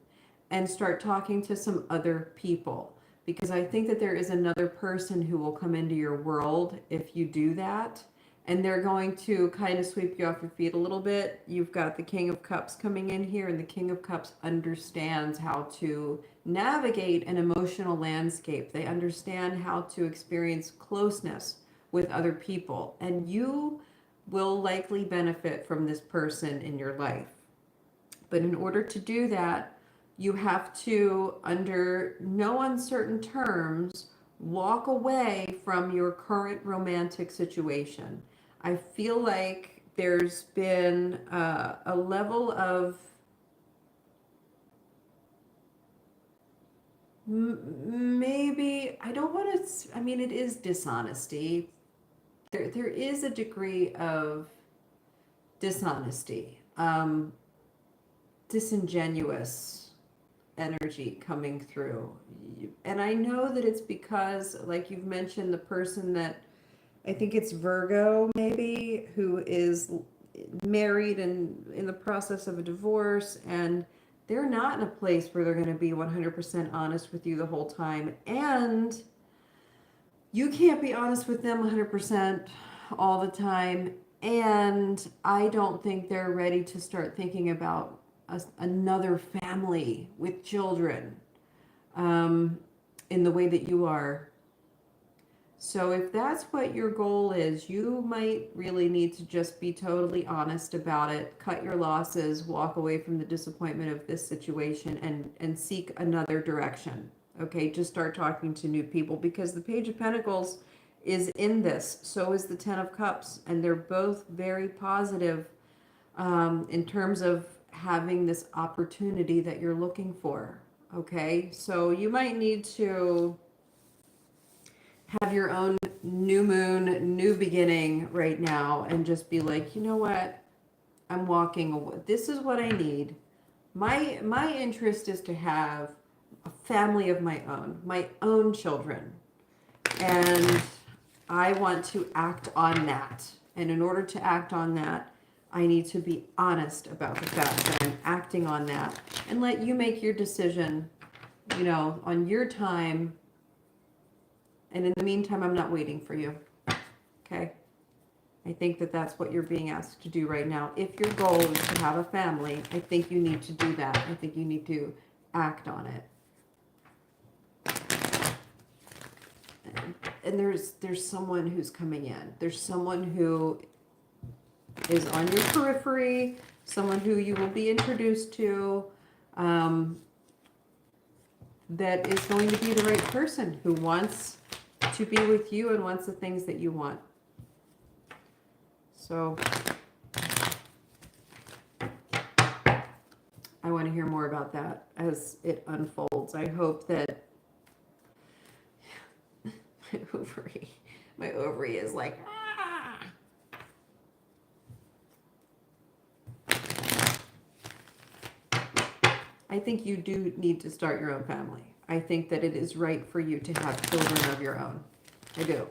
and start talking to some other people. Because I think that there is another person who will come into your world if you do that. And they're going to kind of sweep you off your feet a little bit. You've got the King of Cups coming in here, and the King of Cups understands how to navigate an emotional landscape. They understand how to experience closeness with other people. And you will likely benefit from this person in your life. But in order to do that, you have to, under no uncertain terms, walk away from your current romantic situation. I feel like there's been a level of maybe, I don't want to, I mean, it is dishonesty. There is a degree of dishonesty, disingenuous energy coming through. And I know that it's because, like you've mentioned, the person that, I think it's Virgo maybe, who is married and in the process of a divorce, and they're not in a place where they're going to be 100% honest with you the whole time. And you can't be honest with them 100% all the time. And I don't think they're ready to start thinking about another family with children in the way that you are. So if that's what your goal is, you might really need to just be totally honest about it, cut your losses, walk away from the disappointment of this situation, and seek another direction. Okay, just start talking to new people, because the Page of Pentacles is in this. So is the Ten of Cups, and they're both very positive in terms of having this opportunity that you're looking for. Okay, so you might need to have your own new moon, new beginning right now, and just be like, you know what? I'm walking away. This is what I need. My interest is to have a family of my own children. And I want to act on that. And in order to act on that, I need to be honest about the fact that I'm acting on that, and let you make your decision, you know, on your time. And in the meantime, I'm not waiting for you. Okay? I think that that's what you're being asked to do right now. If your goal is to have a family, I think you need to do that. I think you need to act on it. And there's someone who's coming in. There's someone who is on your periphery, someone who you will be introduced to, that is going to be the right person, who wants to be with you and wants the things that you want. So I want to hear more about that as it unfolds. I hope that my ovary is like, ah. I think you do need to start your own family. I think that it is right for you to have children of your own. I do.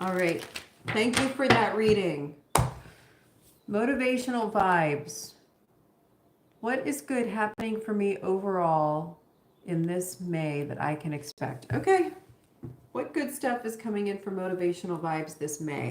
All right. Thank you for that reading. Motivational vibes. What is good happening for me overall in this May that I can expect? Okay. What good stuff is coming in for motivational vibes this May?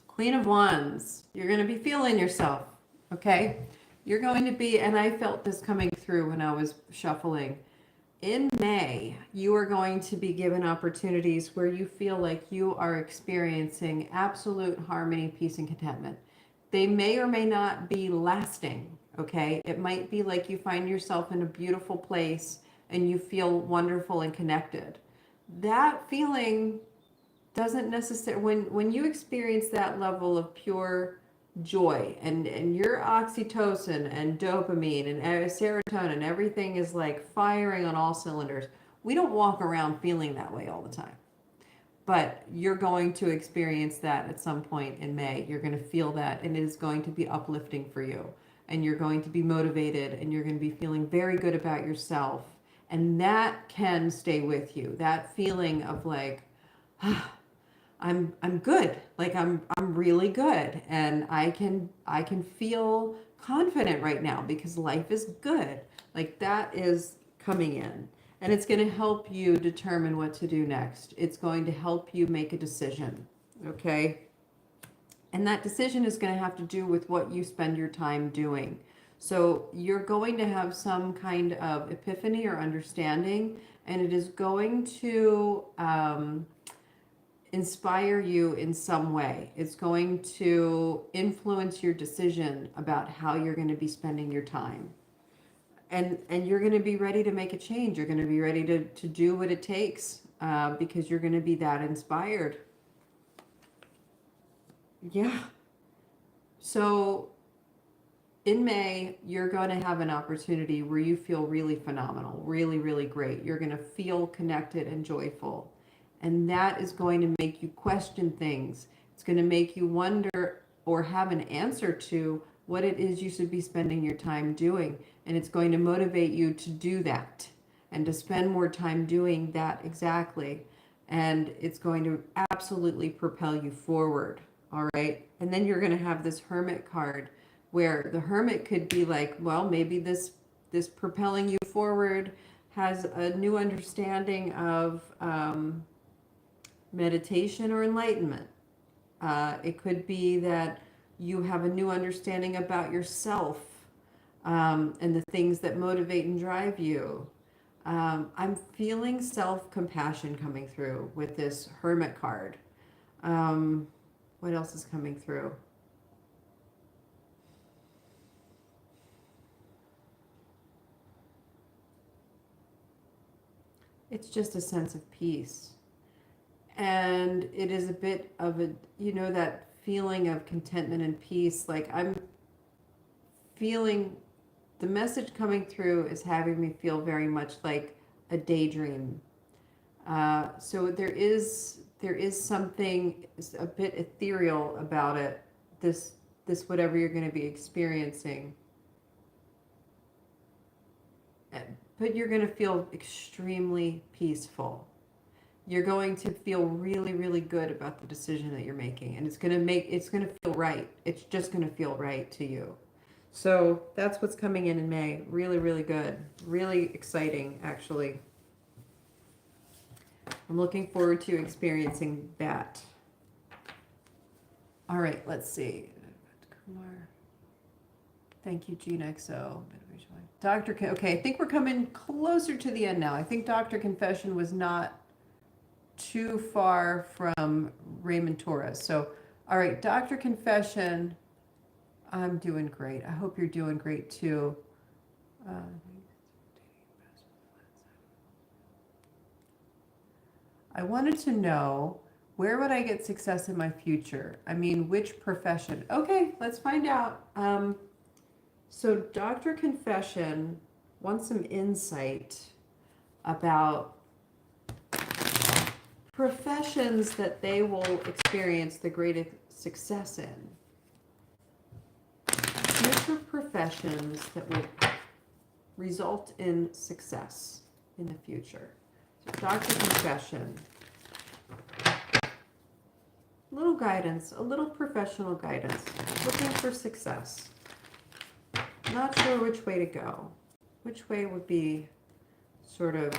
Queen of Wands, you're going to be feeling yourself, okay? You're going to be, and I felt this coming through when I was shuffling. In May, you are going to be given opportunities where you feel like you are experiencing absolute harmony, peace, and contentment. They may or may not be lasting, okay? It might be like you find yourself in a beautiful place and you feel wonderful and connected. That feeling doesn't necessarily, when you experience that level of pure joy and your oxytocin and dopamine and serotonin, everything is like firing on all cylinders. We don't walk around feeling that way all the time, but you're going to experience that at some point in May. You're going to feel that, and it is going to be uplifting for you, and you're going to be motivated, and you're going to be feeling very good about yourself, and that can stay with you. That feeling of like, I'm good. Like I'm really good, and I can feel confident right now because life is good. Like that is coming in, and it's going to help you determine what to do next. It's going to help you make a decision, okay? And that decision is going to have to do with what you spend your time doing. So you're going to have some kind of epiphany or understanding, and it is going to inspire you in some way. It's going to influence your decision about how you're going to be spending your time. And you're going to be ready to make a change. You're going to be ready to do what it takes because you're going to be that inspired. Yeah. So in May, you're going to have an opportunity where you feel really phenomenal, really, really great. You're going to feel connected and joyful. And that is going to make you question things. It's going to make you wonder or have an answer to what it is you should be spending your time doing. And it's going to motivate you to do that and to spend more time doing that exactly. And it's going to absolutely propel you forward. All right. And then you're going to have this Hermit card where the Hermit could be like, well, maybe this propelling you forward has a new understanding of meditation or enlightenment. It could be that you have a new understanding about yourself and the things that motivate and drive you. I'm feeling self-compassion coming through with this Hermit card. What else is coming through? It's just a sense of peace. And it is a bit of a, that feeling of contentment and peace. Like I'm feeling, the message coming through is having me feel very much like a daydream. So there is something a bit ethereal about it. This whatever you're going to be experiencing. But you're going to feel extremely peaceful. You're going to feel really, really good about the decision that you're making, and it's going to feel right. It's just going to feel right to you. So that's what's coming in May. Really, really good. Really exciting, actually. I'm looking forward to experiencing that. All right, let's see. Kumar. Thank you, Gene XO. Dr. Okay, I think we're coming closer to the end now. I think Dr. Confession was not too far from Raymond Torres. So, all right, Dr. Confession, I'm doing great. I hope you're doing great too. Uh, I wanted to know, where would I get success in my future? I mean, which profession? Okay, let's find out. So Dr. Confession wants some insight about professions that they will experience the greatest success in. Future professions that will result in success in the future. So Dr. Confession, little guidance, a little professional guidance, looking for success. Not sure which way to go. Which way would be sort of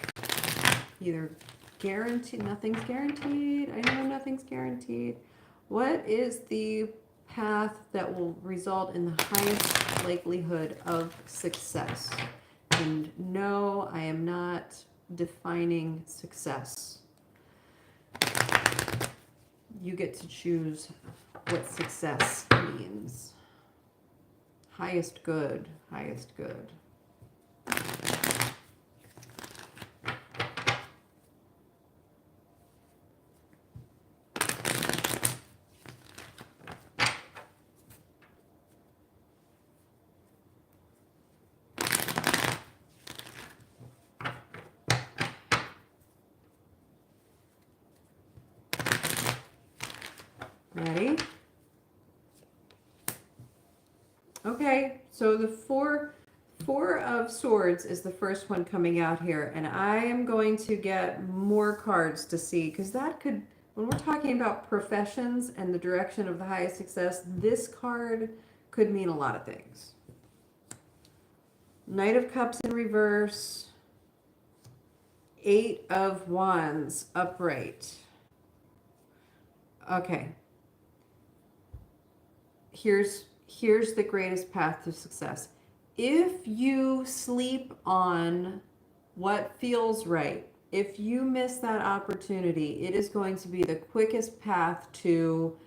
either guaranteed, nothing's guaranteed, I know nothing's guaranteed. What is the path that will result in the highest likelihood of success? And no, I am not defining success. You get to choose what success means. Highest good, highest good. Ready? Okay, so the four of swords is the first one coming out here, and I am going to get more cards to see, because that could, when we're talking about professions and the direction of the highest success, this card could mean a lot of things. Knight of Cups in reverse, Eight of Wands upright. Okay. Here's the greatest path to success. If you sleep on what feels right, if you miss that opportunity, it is going to be the quickest path to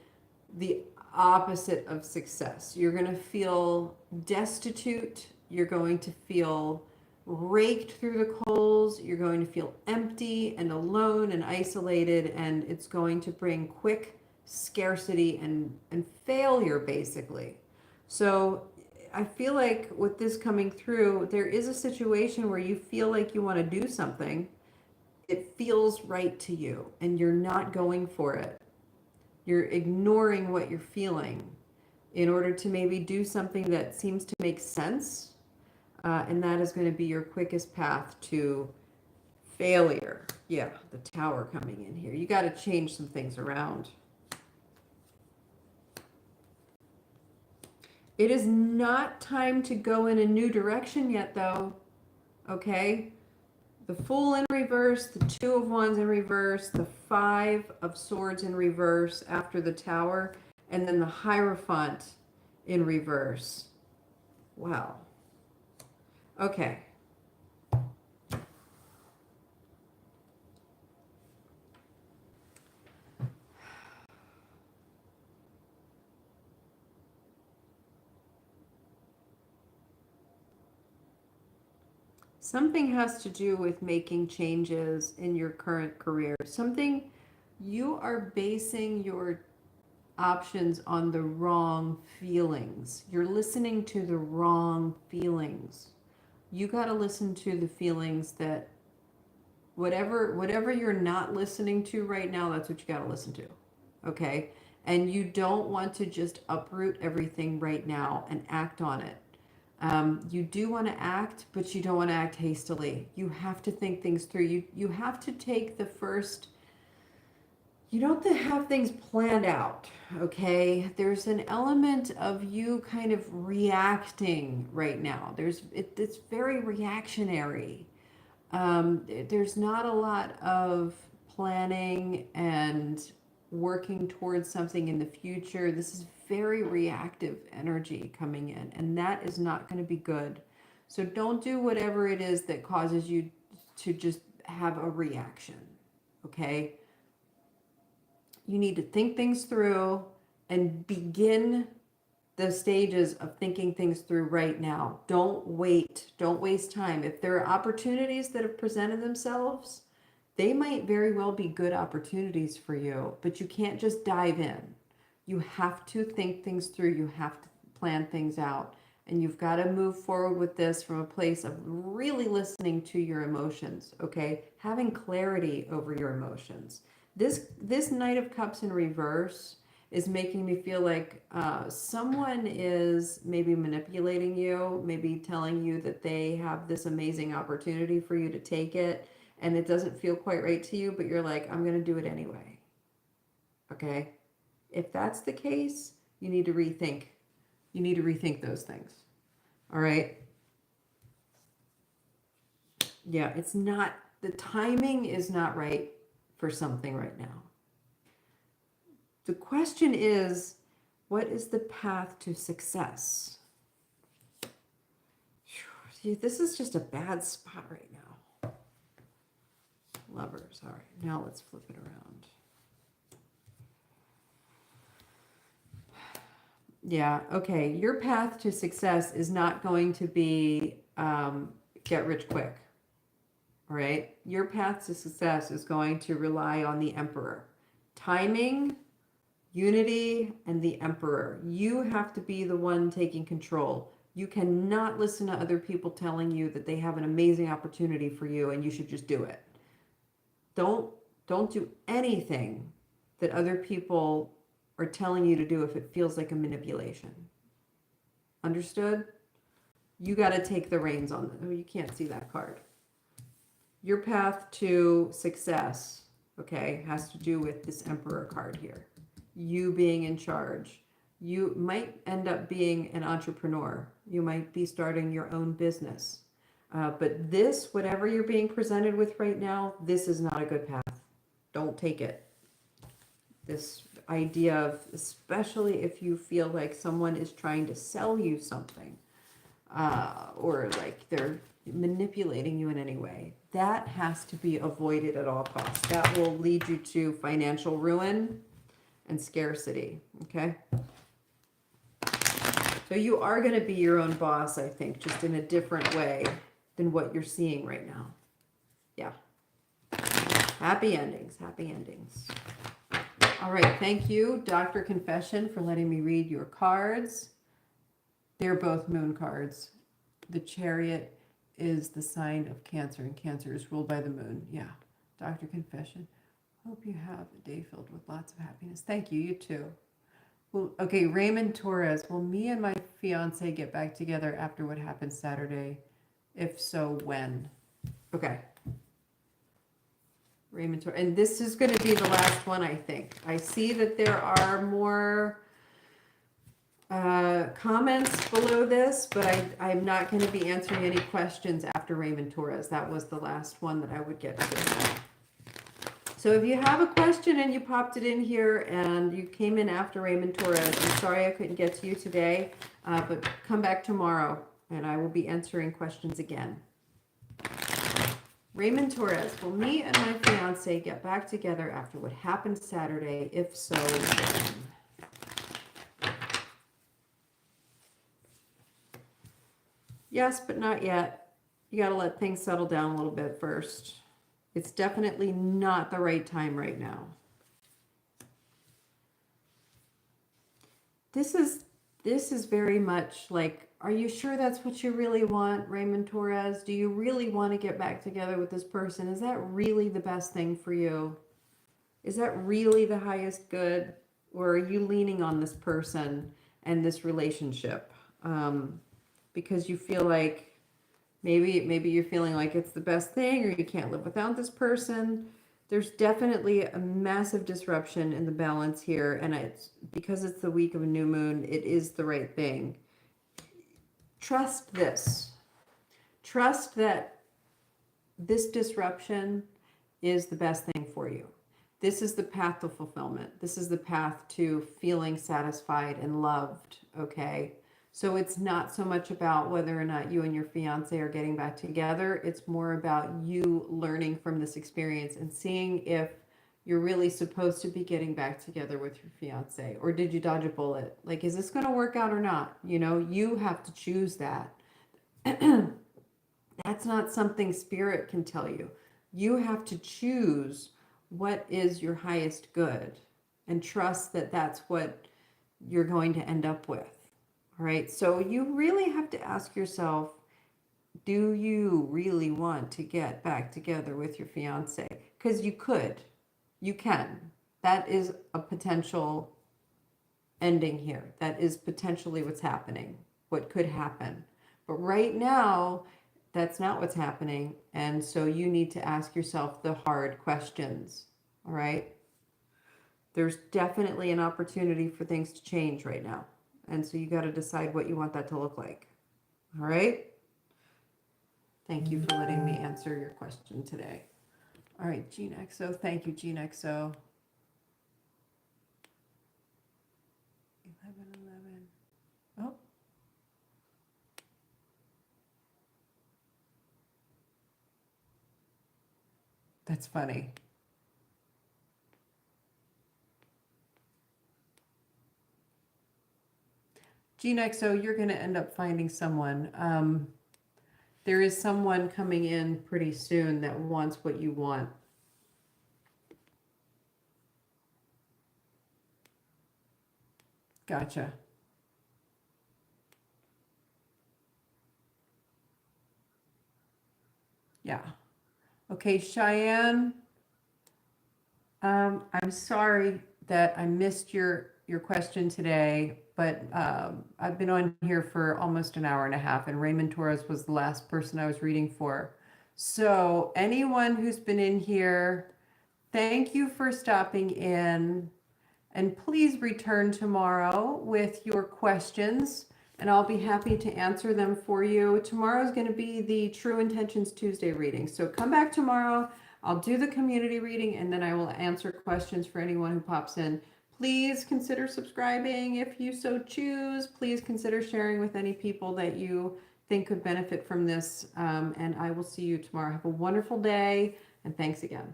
the opposite of success. You're going to feel destitute. You're going to feel raked through the coals. You're going to feel empty and alone and isolated, and it's going to bring quick scarcity and failure, basically. So I feel like with this coming through, there is a situation where you feel like you want to do something. It feels right to you, and you're not going for it. You're ignoring what you're feeling in order to maybe do something that seems to make sense. And that is going to be your quickest path to failure. Yeah, the Tower coming in here. You got to change some things around. It is not time to go in a new direction yet, though. Okay? The Fool in reverse, the Two of Wands in reverse, the Five of Swords in reverse after the Tower, and then the Hierophant in reverse. Wow. Okay. Something has to do with making changes in your current career. Something, you are basing your options on the wrong feelings. You're listening to the wrong feelings. You got to listen to the feelings that whatever you're not listening to right now, that's what you got to listen to. Okay? And you don't want to just uproot everything right now and act on it. You do want to act, but you don't want to act hastily. You have to think things through. You have to take the first, you don't have things planned out, okay? There's an element of you kind of reacting right now. It's very reactionary. There's not a lot of planning and working towards something in the future. This is very reactive energy coming in, and that is not going to be good. So don't do whatever it is that causes you to just have a reaction, okay? You need to think things through and begin the stages of thinking things through right now. Don't wait. Don't waste time. If there are opportunities that have presented themselves, they might very well be good opportunities for you, but you can't just dive in. You have to think things through. You have to plan things out. And you've got to move forward with this from a place of really listening to your emotions, okay? Having clarity over your emotions. This Knight of Cups in reverse is making me feel like someone is maybe manipulating you, maybe telling you that they have this amazing opportunity for you to take it, and it doesn't feel quite right to you, but you're like, I'm going to do it anyway. Okay? If that's the case, you need to rethink. You need to rethink those things. All right? Yeah, it's not, the timing is not right for something right now. The question is, what is the path to success? See, this is just a bad spot right now. Lovers. All right, now let's flip it around. Yeah, okay. Your path to success is not going to be get rich quick. All right? Your path to success is going to rely on the Emperor. Timing, unity, and the Emperor. You have to be the one taking control. You cannot listen to other people telling you that they have an amazing opportunity for you and you should just do it. Don't do anything that other people are telling you to do if it feels like a manipulation. Understood? You got to take the reins on them. Oh, you can't see that card. Your path to success, okay, has to do with this Emperor card here. You being in charge. You might end up being an entrepreneur. You might be starting your own business. But this, whatever you're being presented with right now, this is not a good path. Don't take it. This idea of, especially if you feel like someone is trying to sell you something, or like they're manipulating you in any way, that has to be avoided at all costs. That will lead you to financial ruin and scarcity, okay? So you are going to be your own boss, I think, just in a different way than what you're seeing right now. Yeah. Happy endings, happy endings. All right, thank you, Dr. Confession, for letting me read your cards. They're both moon cards. The Chariot is the sign of Cancer, and Cancer is ruled by the moon. Yeah, Dr. Confession. Hope you have a day filled with lots of happiness. Thank you, you too. Well, okay, Raymond Torres. Will me and my fiance get back together after what happened Saturday? If so, when? Okay. Raymond Torres. And this is going to be the last one, I think. I see that there are more comments below this, but I'm not going to be answering any questions after Raymond Torres. That was the last one that I would get to. So if you have a question and you popped it in here and you came in after Raymond Torres, I'm sorry I couldn't get to you today, but come back tomorrow and I will be answering questions again. Raymond Torres, will me and my fiance get back together after what happened Saturday? If so, when? Yes, but not yet. You got to let things settle down a little bit first. It's definitely not the right time right now. This is very much like, are you sure that's what you really want, Raymond Torres? Do you really want to get back together with this person? Is that really the best thing for you? Is that really the highest good? Or are you leaning on this person and this relationship? Because you feel like maybe you're feeling like it's the best thing, or you can't live without this person. There's definitely a massive disruption in the balance here, and it's because it's the week of a new moon, it is the right thing. Trust this. Trust that this disruption is the best thing for you. This is the path to fulfillment. This is the path to feeling satisfied and loved, okay? So it's not so much about whether or not you and your fiance are getting back together. It's more about you learning from this experience and seeing if you're really supposed to be getting back together with your fiance, or did you dodge a bullet? Like, is this going to work out or not? You know, you have to choose that. That's not something spirit can tell you. You have to choose what is your highest good and trust that that's what you're going to end up with. All right. So you really have to ask yourself, do you really want to get back together with your fiance? Because you can. That is a potential ending here. That is potentially what's happening, what could happen. But right now, that's not what's happening. And so you need to ask yourself the hard questions. All right. There's definitely an opportunity for things to change right now. And so you got to decide what you want that to look like. All right. Thank you for letting me answer your question today. All right, Gene XO. Thank you, Gene XO. 11:11. Oh. That's funny. Gene XO, you're going to end up finding someone. There is someone coming in pretty soon that wants what you want. Gotcha. Yeah. Okay, Cheyenne, I'm sorry that I missed your question today, but I've been on here for almost an hour and a half, and Raymond Torres was the last person I was reading for. So anyone who's been in here, thank you for stopping in, and please return tomorrow with your questions, and I'll be happy to answer them for you. Tomorrow is going to be the True Intentions Tuesday reading, so come back tomorrow. I'll do the community reading, and then I will answer questions for anyone who pops in. Please consider subscribing if you so choose. Please consider sharing with any people that you think could benefit from this. And I will see you tomorrow. Have a wonderful day, and thanks again.